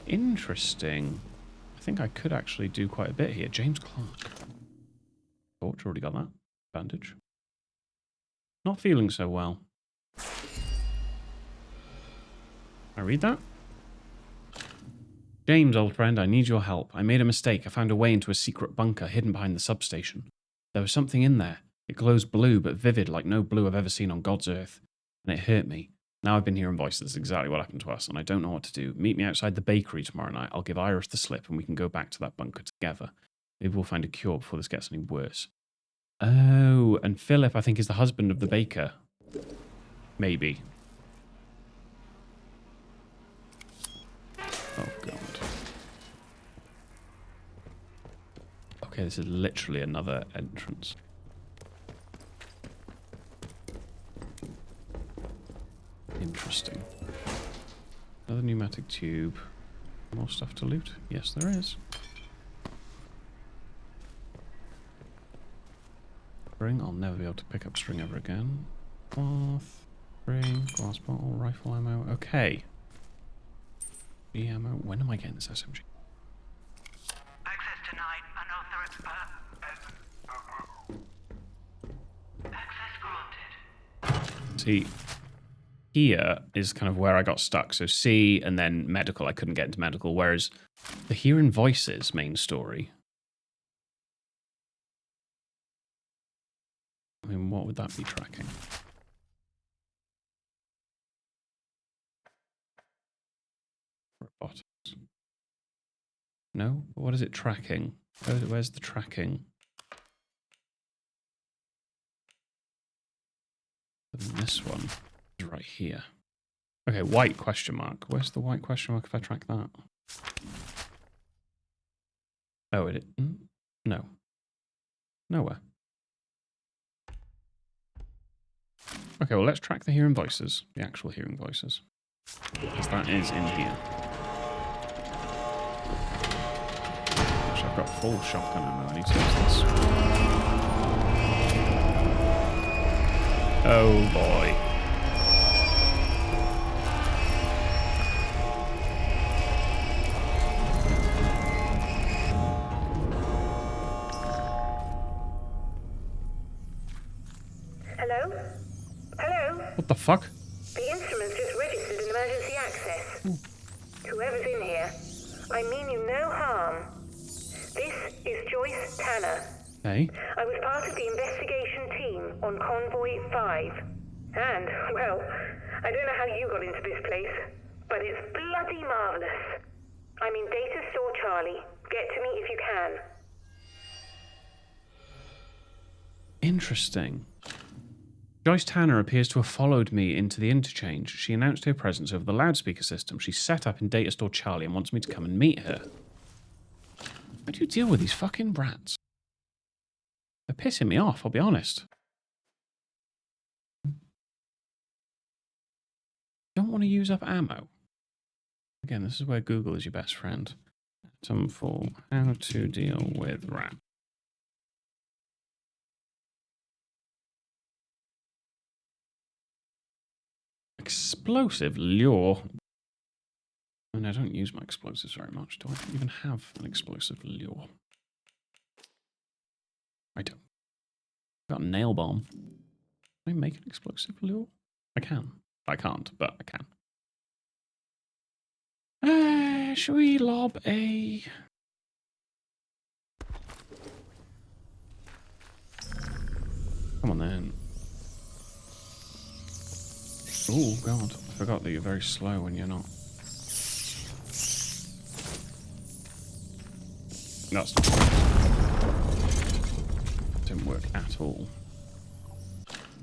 Interesting. I think I could actually do quite a bit here. James Clark. Torch, already got that. Bandage. Not feeling so well. I read that? James, old friend, I need your help. I made a mistake. I found a way into a secret bunker hidden behind the substation. There was something in there. It glows blue, but vivid, like no blue I've ever seen on God's earth. And it hurt me. Now I've been hearing voices. That's exactly what happened to us, and I don't know what to do. Meet me outside the bakery tomorrow night. I'll give Iris the slip, and we can go back to that bunker together. Maybe we'll find a cure before this gets any worse. Oh, and Philip, I think, is the husband of the baker. Maybe. Oh, God. Okay, this is literally another entrance. Interesting. Another pneumatic tube. More stuff to loot? Yes, there is. String. I'll never be able to pick up string ever again. Cloth. String. Glass bottle. Rifle ammo. Okay. The ammo. When am I getting this SMG? Access denied. Unauthorized. Access granted. See, here is kind of where I got stuck. So C and then medical. I couldn't get into medical. Whereas the Hearing Voices main story. I mean, what would that be tracking? Robotics. No? What is it tracking? Where's the tracking? And this one is right here. Okay, white question mark. Where's the white question mark if I track that? Oh, no. Nowhere. Okay, well, let's track the Hearing Voices. The actual Hearing Voices. Because that is in here. Actually, I've got full shotgun ammo. I need to use this. Oh, boy. Hello? Hello? What the fuck? The instrument's just registered an emergency access. Whoever's in here, I mean you no harm. This is Joyce Tanner. Hey? I was part of the investigation team on Convoy 5. And, well, I don't know how you got into this place, but it's bloody marvelous. I'm in Data Store Charlie. Get to me if you can. Interesting. Joyce Tanner appears to have followed me into the interchange. She announced her presence over the loudspeaker system. She's set up in Data Store Charlie and wants me to come and meet her. How do you deal with these fucking brats? They're pissing me off, I'll be honest. Don't want to use up ammo. Again, this is where Google is your best friend. Atomfall, how to deal with rats. Explosive lure. I mean, I don't use my explosives very much. Do I even have an explosive lure? I don't. I've got a nail bomb. Can I make an explosive lure? I can. I can't, but I can. Should we lob a... Come on then. Oh god, I forgot that you're very slow when you're not. That's not... Didn't work at all.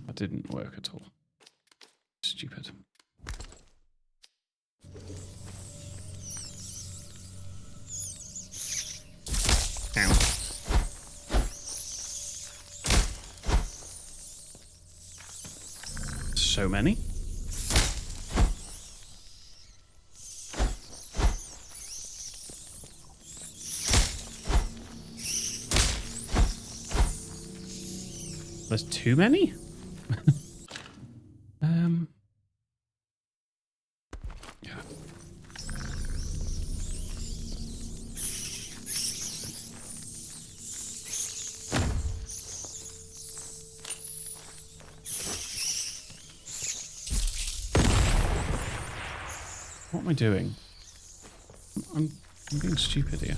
That didn't work at all. Stupid. Ow. So many. There's too many? Yeah. What am I doing? I'm being stupid here.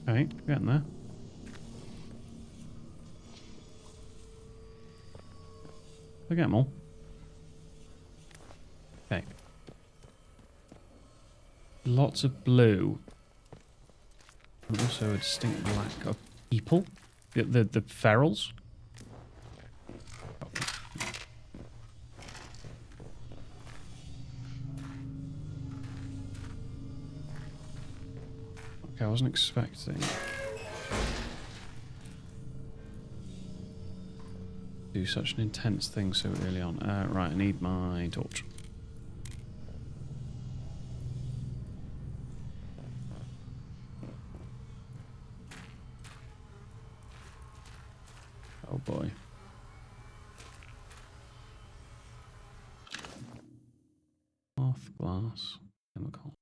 Okay, getting there. I get them all. Okay. Lots of blue. And also a distinct lack of people. The ferals. Okay, I wasn't expecting to do such an intense thing so early on. Right, I need my torch. Oh boy. Cloth, glass, chemical.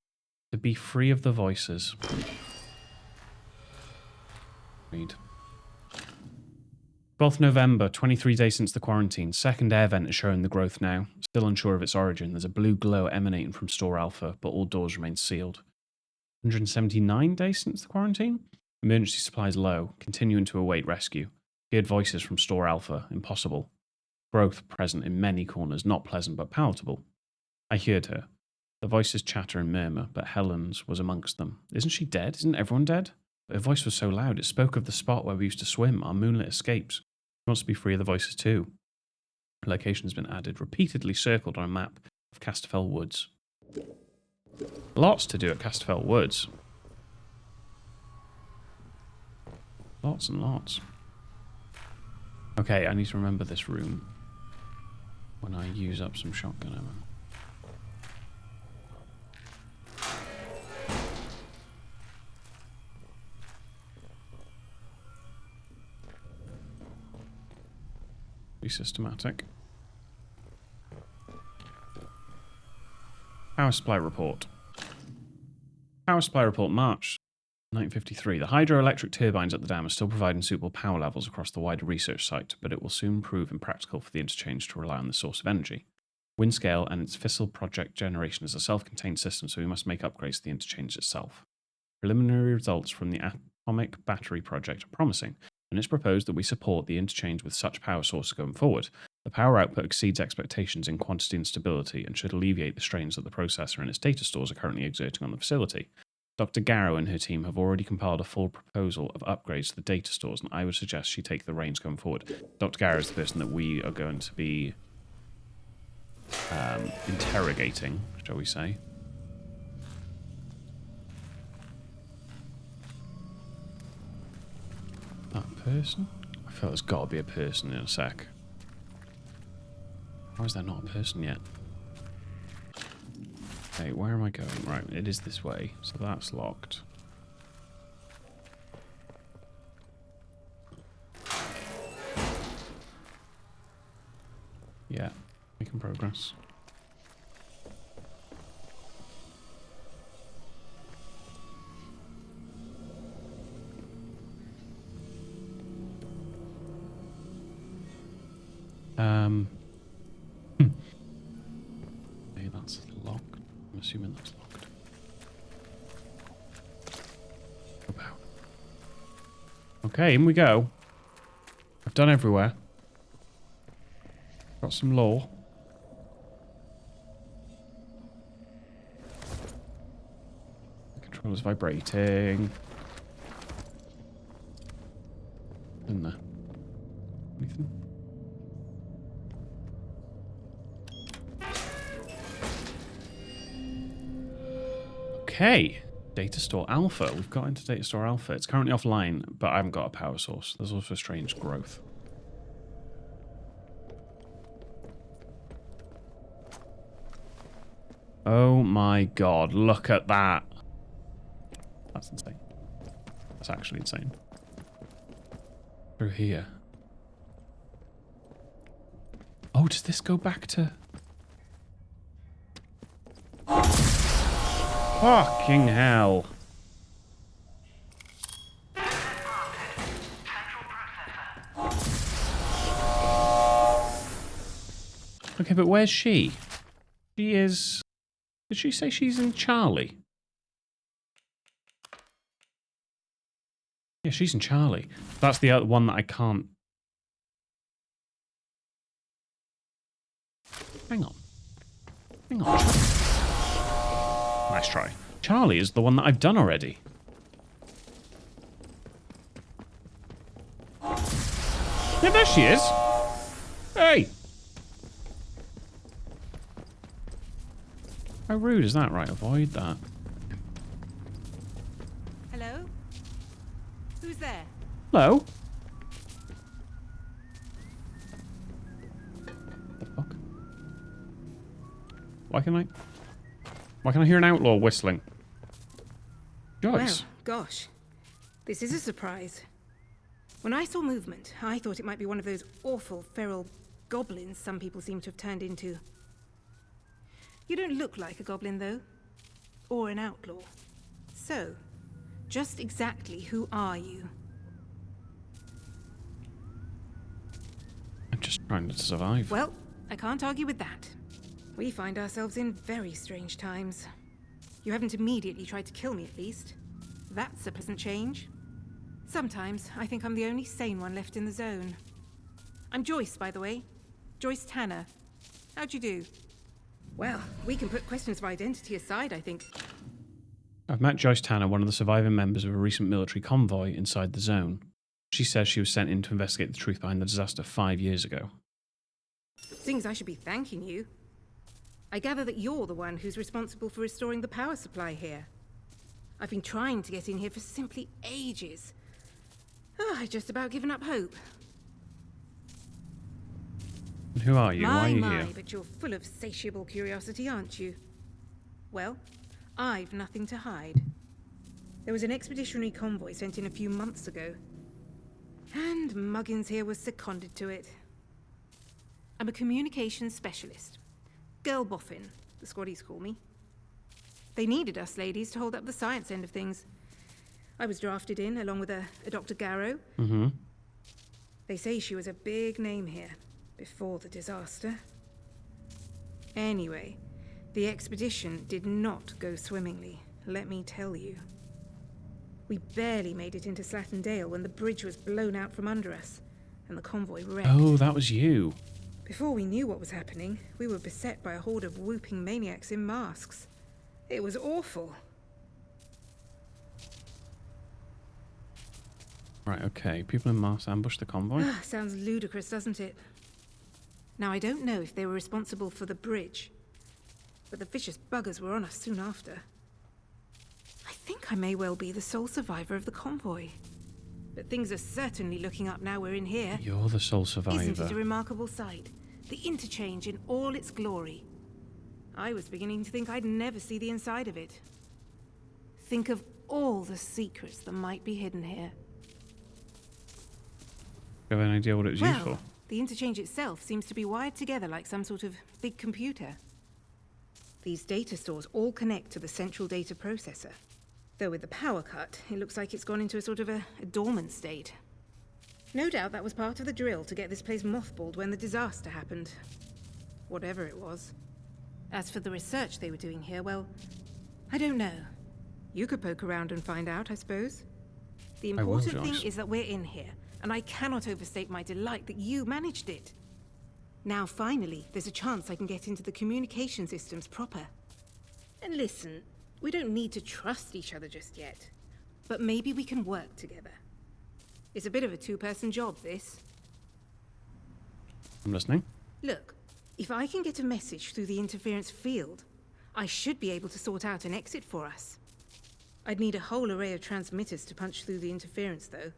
To be free of the voices. Read. 12th November, 23 days since the quarantine. Second air vent is showing the growth now. Still unsure of its origin. There's a blue glow emanating from Store Alpha, but all doors remain sealed. 179 days since the quarantine. Emergency supplies low. Continuing to await rescue. Heard voices from Store Alpha. Impossible. Growth present in many corners. Not pleasant, but palatable. I heard her. The voices chatter and murmur, but Helen's was amongst them. Isn't she dead? Isn't everyone dead? But her voice was so loud, it spoke of the spot where we used to swim, our moonlit escapes. She wants to be free of the voices too. Her location has been added, repeatedly circled on a map of Casterfell Woods. Lots to do at Casterfell Woods. Lots and lots. Okay, I need to remember this room when I use up some shotgun ammo. Be systematic. Power supply report. Power supply report, March 1953. The hydroelectric turbines at the dam are still providing suitable power levels across the wider research site, but it will soon prove impractical for the interchange to rely on this source of energy. Windscale and its fissile project generation is a self-contained system, so we must make upgrades to the interchange itself. Preliminary results from the atomic battery project are promising, and it's proposed that we support the interchange with such power sources going forward. The power output exceeds expectations in quantity and stability and should alleviate the strains that the processor and its data stores are currently exerting on the facility. Dr. Garrow and her team have already compiled a full proposal of upgrades to the data stores, and I would suggest she take the reins going forward. Dr. Garrow is the person that we are going to be interrogating, shall we say. That person? I feel there's got to be a person in a sec. Why is there not a person yet? Okay, where am I going? Right, it is this way, so that's locked. Yeah, making progress. Okay, that's locked. I'm assuming that's locked. About. Okay, in we go. I've done everywhere. Got some lore. The controller's vibrating. In there. Anything? Okay. Data Store Alpha. We've got into Data Store Alpha. It's currently offline, but I haven't got a power source. There's also strange growth. Oh my god, look at that. That's insane. That's actually insane. Through here. Oh, does this go back to... Fucking hell. Okay, but where's she? She is... Did she say she's in Charlie? Yeah, she's in Charlie. That's the other one that I can't... Hang on. Hang on. Nice try. Charlie is the one that I've done already. Yeah, there she is. Hey! How rude is that? Right, avoid that. Hello? Who's there? Hello? The fuck? Why can I hear an outlaw whistling? Joyce. Well, gosh. This is a surprise. When I saw movement, I thought it might be one of those awful feral goblins some people seem to have turned into. You don't look like a goblin, though. Or an outlaw. So, just exactly who are you? I'm just trying to survive. Well, I can't argue with that. We find ourselves in very strange times. You haven't immediately tried to kill me, at least. That's a pleasant change. Sometimes I think I'm the only sane one left in the zone. I'm Joyce, by the way. Joyce Tanner. How'd you do? Well, we can put questions of identity aside, I think. I've met Joyce Tanner, one of the surviving members of a recent military convoy inside the zone. She says she was sent in to investigate the truth behind the disaster 5 years ago. Seems I should be thanking you. I gather that you're the one who's responsible for restoring the power supply here. I've been trying to get in here for simply ages. I've just about given up hope. And who are you? Why are you here? But you're full of satiable curiosity, aren't you? Well, I've nothing to hide. There was an expeditionary convoy sent in a few months ago. And Muggins here was seconded to it. I'm a communications specialist. Girl boffin, the squaddies call me. They needed us ladies to hold up the science end of things. I was drafted in, along with a Dr. Garrow. Mm-hmm. They say she was a big name here, before the disaster. Anyway, the expedition did not go swimmingly, let me tell you. We barely made it into Slattendale when the bridge was blown out from under us, and the convoy wrecked. Oh, that was you. Before we knew what was happening, we were beset by a horde of whooping maniacs in masks. It was awful. Right, okay. People in masks ambushed the convoy. Sounds ludicrous, doesn't it? Now, I don't know if they were responsible for the bridge, but the vicious buggers were on us soon after. I think I may well be the sole survivor of the convoy. But things are certainly looking up now we're in here. You're the sole Isn't survivor. it a remarkable sight? The interchange in all its glory. I was beginning to think I'd never see the inside of it. Think of all the secrets that might be hidden here. Do you have any idea what it was used for? Well, the interchange itself seems to be wired together like some sort of big computer. These data stores all connect to the central data processor. Though with the power cut, it looks like it's gone into a sort of a dormant state. No doubt that was part of the drill to get this place mothballed when the disaster happened. Whatever it was. As for the research they were doing here, well, I don't know. You could poke around and find out, I suppose. The I will, important thing Joyce. is that we're in here, and I cannot overstate my delight that you managed it. Now, finally, there's a chance I can get into the communication systems proper. And listen, we don't need to trust each other just yet. But maybe we can work together. It's a bit of a two-person job, this. I'm listening. Look, if I can get a message through the interference field, I should be able to sort out an exit for us. I'd need a whole array of transmitters to punch through the interference, though.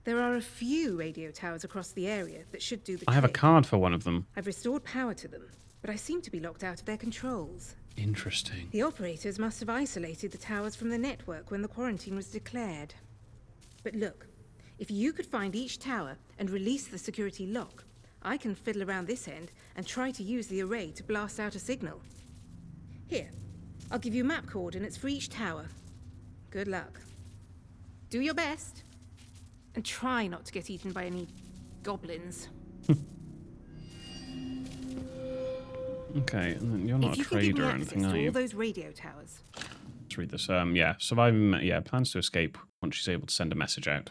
There are a few radio towers across the area that should do the I have a trick. card for one of them. I've restored power to them, but I seem to be locked out of their controls. Interesting. The operators must have isolated the towers from the network when the quarantine was declared. But look, if you could find each tower and release the security lock, I can fiddle around this end and try to use the array to blast out a signal. Here, I'll give you map coordinates for each tower. Good luck. Do your best. And try not to get eaten by any goblins. Okay, and then you're not If a you can give me trader or access anything, to are all you? those radio towers. Let's read this. Yeah, surviving. Yeah, plans to escape once she's able to send a message out.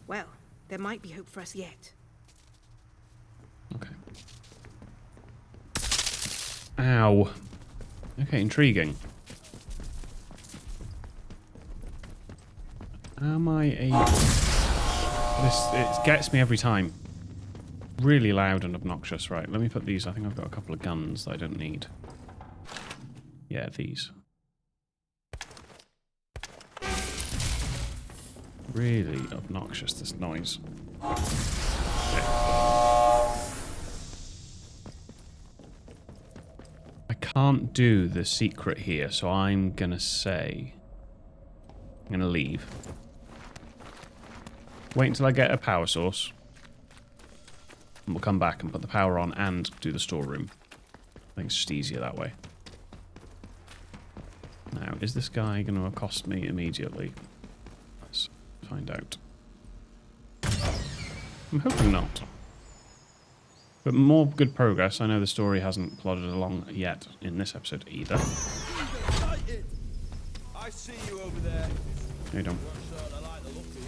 Well, there might be hope for us yet. Okay. Ow. Okay, intriguing. Am I a... It gets me every time. Really loud and obnoxious. Right, let me put these. I think I've got a couple of guns that I don't need. Yeah, these. Really obnoxious, this noise. Okay. I can't do the secret here, so I'm gonna say... I'm gonna leave. Wait until I get a power source. And we'll come back and put the power on and do the storeroom. I think it's just easier that way. Now, is this guy going to accost me immediately? Let's find out. I'm hoping not. But more good progress. I know the story hasn't plodded along yet in this episode either. Excited. I see you over there. No, you don't. Not sure I like the look of you.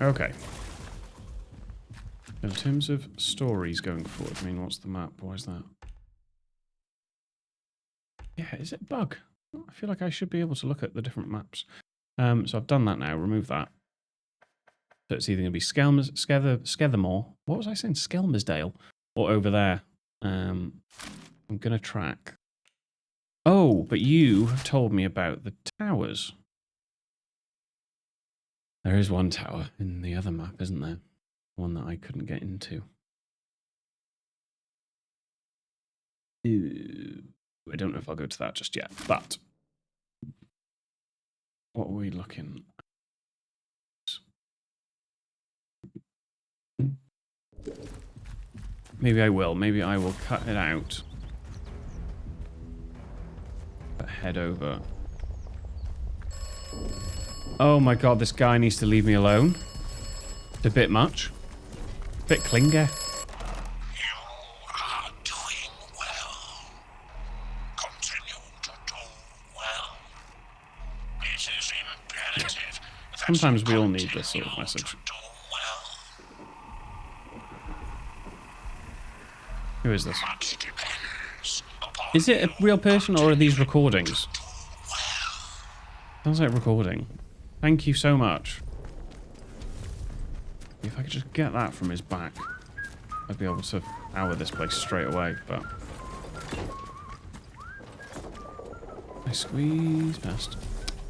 Okay. In terms of stories going forward, I mean, what's the map? Why is that? Yeah, is it bug? I feel like I should be able to look at the different maps. So I've done that now. Remove that. So it's either going to be Skethermore. What was I saying? Skelmersdale. Or over there. I'm going to track. Oh, but you have told me about the towers. There is one tower in the other map, isn't there? One that I couldn't get into. I don't know if I'll go to that just yet, but what are we looking at? Maybe I will. Maybe I will cut it out. But head over. Oh my god, this guy needs to leave me alone. It's a bit much. Bit clinger. You are doing well. Continue to do well. It is imperative that Sometimes we you all need this sort of continue message. to do well. Who is this? Much depends upon Is it a real person or are these recordings? do well. Sounds like recording. Thank you so much. If I could just get that from his back, I'd be able to power this place straight away, but... I squeeze past.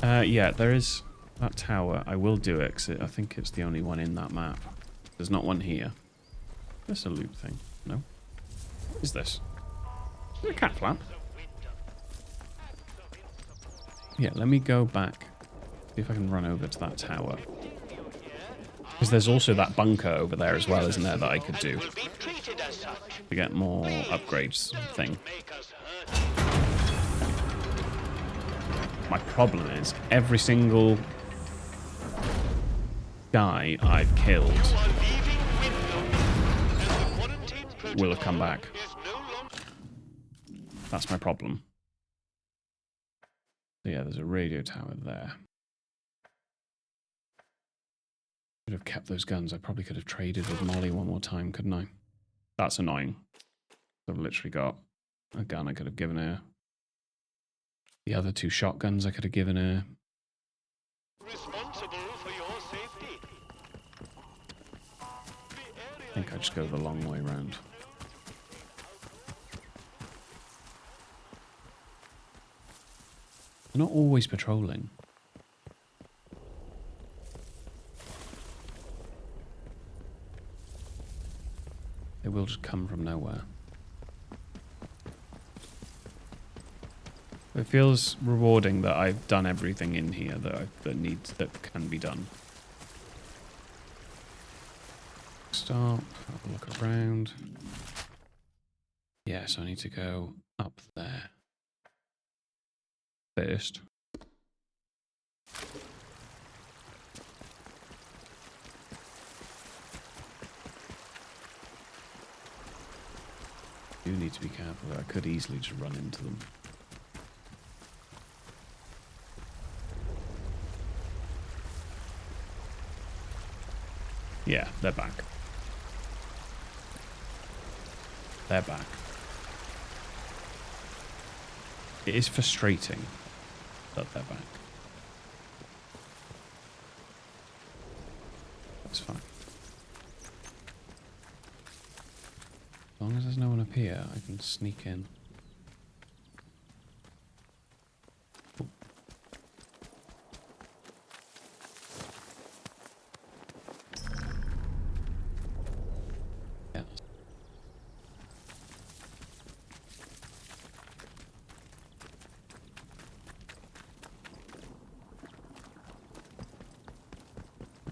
Yeah, there is that tower. I will do it, because I think it's the only one in that map. There's not one here. There's a loot thing. No? What is this? Is it a cat flap? Yeah, let me go back. See if I can run over to that tower. Because there's also that bunker over there as well, isn't there, that I could do Will be treated as such. to get more upgrades thing. Make us hurt. My problem is, every single guy I've killed You are leaving Wyndham, and the quarantine will have come back. protocol is no longer. That's my problem. So yeah, there's a radio tower there. Should have kept those guns. I probably could have traded with Molly one more time, couldn't I? That's annoying. I've literally got a gun I could have given her. The other 2 shotguns I could have given her. Responsible for your safety. I think I just go the long way round. They're not always patrolling. They will just come from nowhere. It feels rewarding that I've done everything in here that can be done. Stop, have a look around. Yes, I need to go up there first. Do need to be careful. I could easily just run into them. Yeah, they're back. They're back. It is frustrating that they're back. That's fine. As long as there's no one up here, I can sneak in. Ooh. Yeah.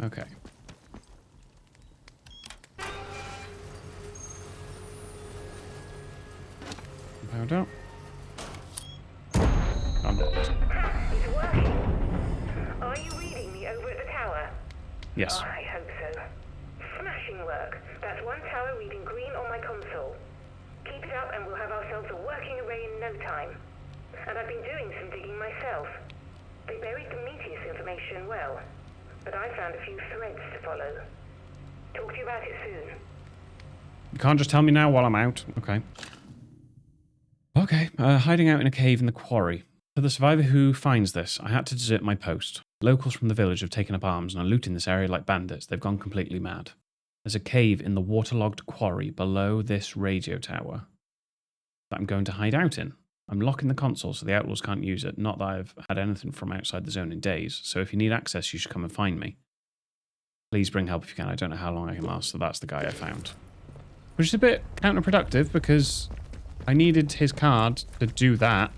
Okay. Powered up. I'm not. It's working. Are you reading me over at the tower? Yes. I hope so. Smashing work. That's one tower reading green on my console. Keep it up and we'll have ourselves a working array in no time. And I've been doing some digging myself. They buried the meteor's information well, but I found a few threads to follow. Talk to you about it soon. You can't just tell me now while I'm out. Okay. Okay, hiding out in a cave in the quarry. For the survivor who finds this, I had to desert my post. Locals from the village have taken up arms and are looting this area like bandits. They've gone completely mad. There's a cave in the waterlogged quarry below this radio tower that I'm going to hide out in. I'm locking the console so the outlaws can't use it. Not that I've had anything from outside the zone in days, so if you need access, you should come and find me. Please bring help if you can. I don't know how long I can last, so that's the guy I found. Which is a bit counterproductive because I needed his card to do that,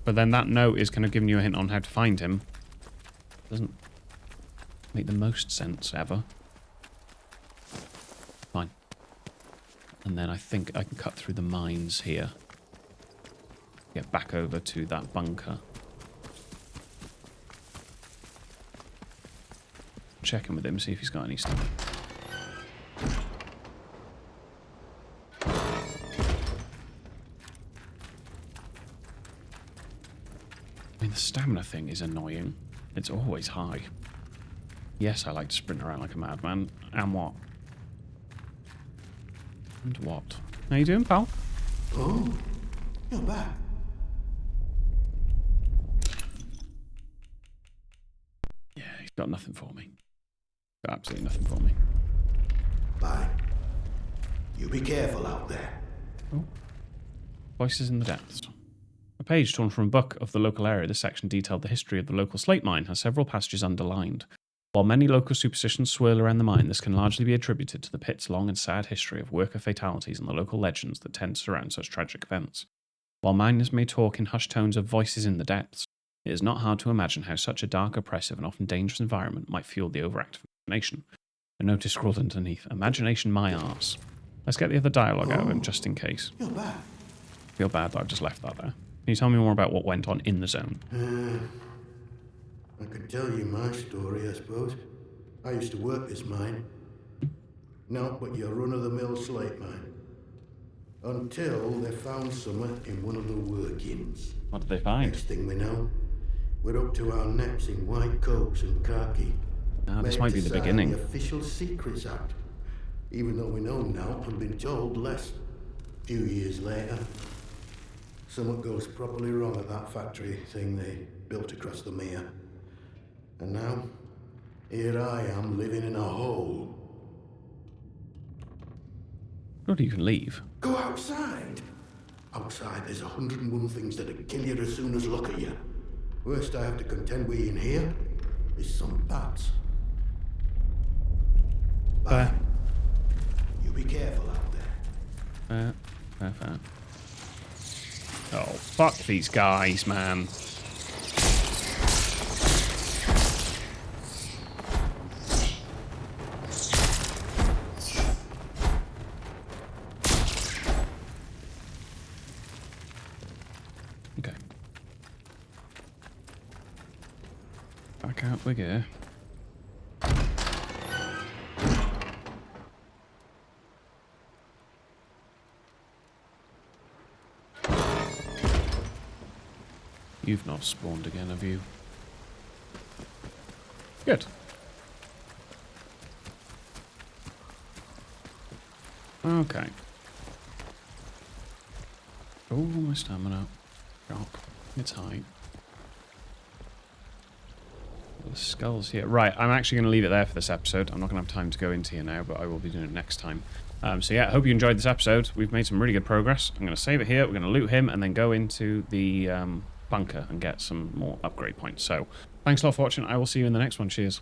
but then that note is kind of giving you a hint on how to find him. Doesn't make the most sense ever. Fine. And then I think I can cut through the mines here. Get back over to that bunker. Check in with him, see if he's got any stuff. stamina thing is annoying. It's always high. Yes, I like to sprint around like a madman. And what? And what? How you doing, pal? Oh, you're back. Yeah, he's got nothing for me. Got absolutely nothing for me. Bye. You be careful out there. Oh. Voices in the depths. A page torn from a book of the local area. This section detailed the history of the local slate mine, has several passages underlined. While many local superstitions swirl around the mine, this can largely be attributed to the pit's long and sad history of worker fatalities and the local legends that tend to surround such tragic events. While miners may talk in hushed tones of voices in the depths, it is not hard to imagine how such a dark, oppressive, and often dangerous environment might fuel the overactive imagination. A notice scrawled underneath, "Imagination my arse." Let's get the other dialogue out of him just in case. You're back. Feel bad that I've just left that there. Can you tell me more about what went on in the zone? I could tell you my story, I suppose. I used to work this mine. Not but your run-of-the-mill slate mine. Until they found something in one of the workings. What did they find? Next thing we know, we're up to our necks in white coats and khaki. Ah, this Made might to be the sign beginning. The Official Secrets Act. Even though we know now and been told less. A few years later, something goes properly wrong at that factory thing they built across the mere. And now, here I am living in a hole. Not you can leave. Go outside! Outside there's 101 things that'd kill you as soon as look at you. Worst I have to contend with in here is some bats. Bye. You be careful out there. Fair. Oh, fuck these guys, man. Okay. Back out we go. You've not spawned again, have you? Good. Okay. Oh, my stamina. Drop. It's high. The skulls here. Right, I'm actually going to leave it there for this episode. I'm not going to have time to go into here now, but I will be doing it next time. So yeah, I hope you enjoyed this episode. We've made some really good progress. I'm going to save it here. We're going to loot him and then go into the bunker and get some more upgrade points. So thanks a lot for watching. I will see you in the next one. Cheers.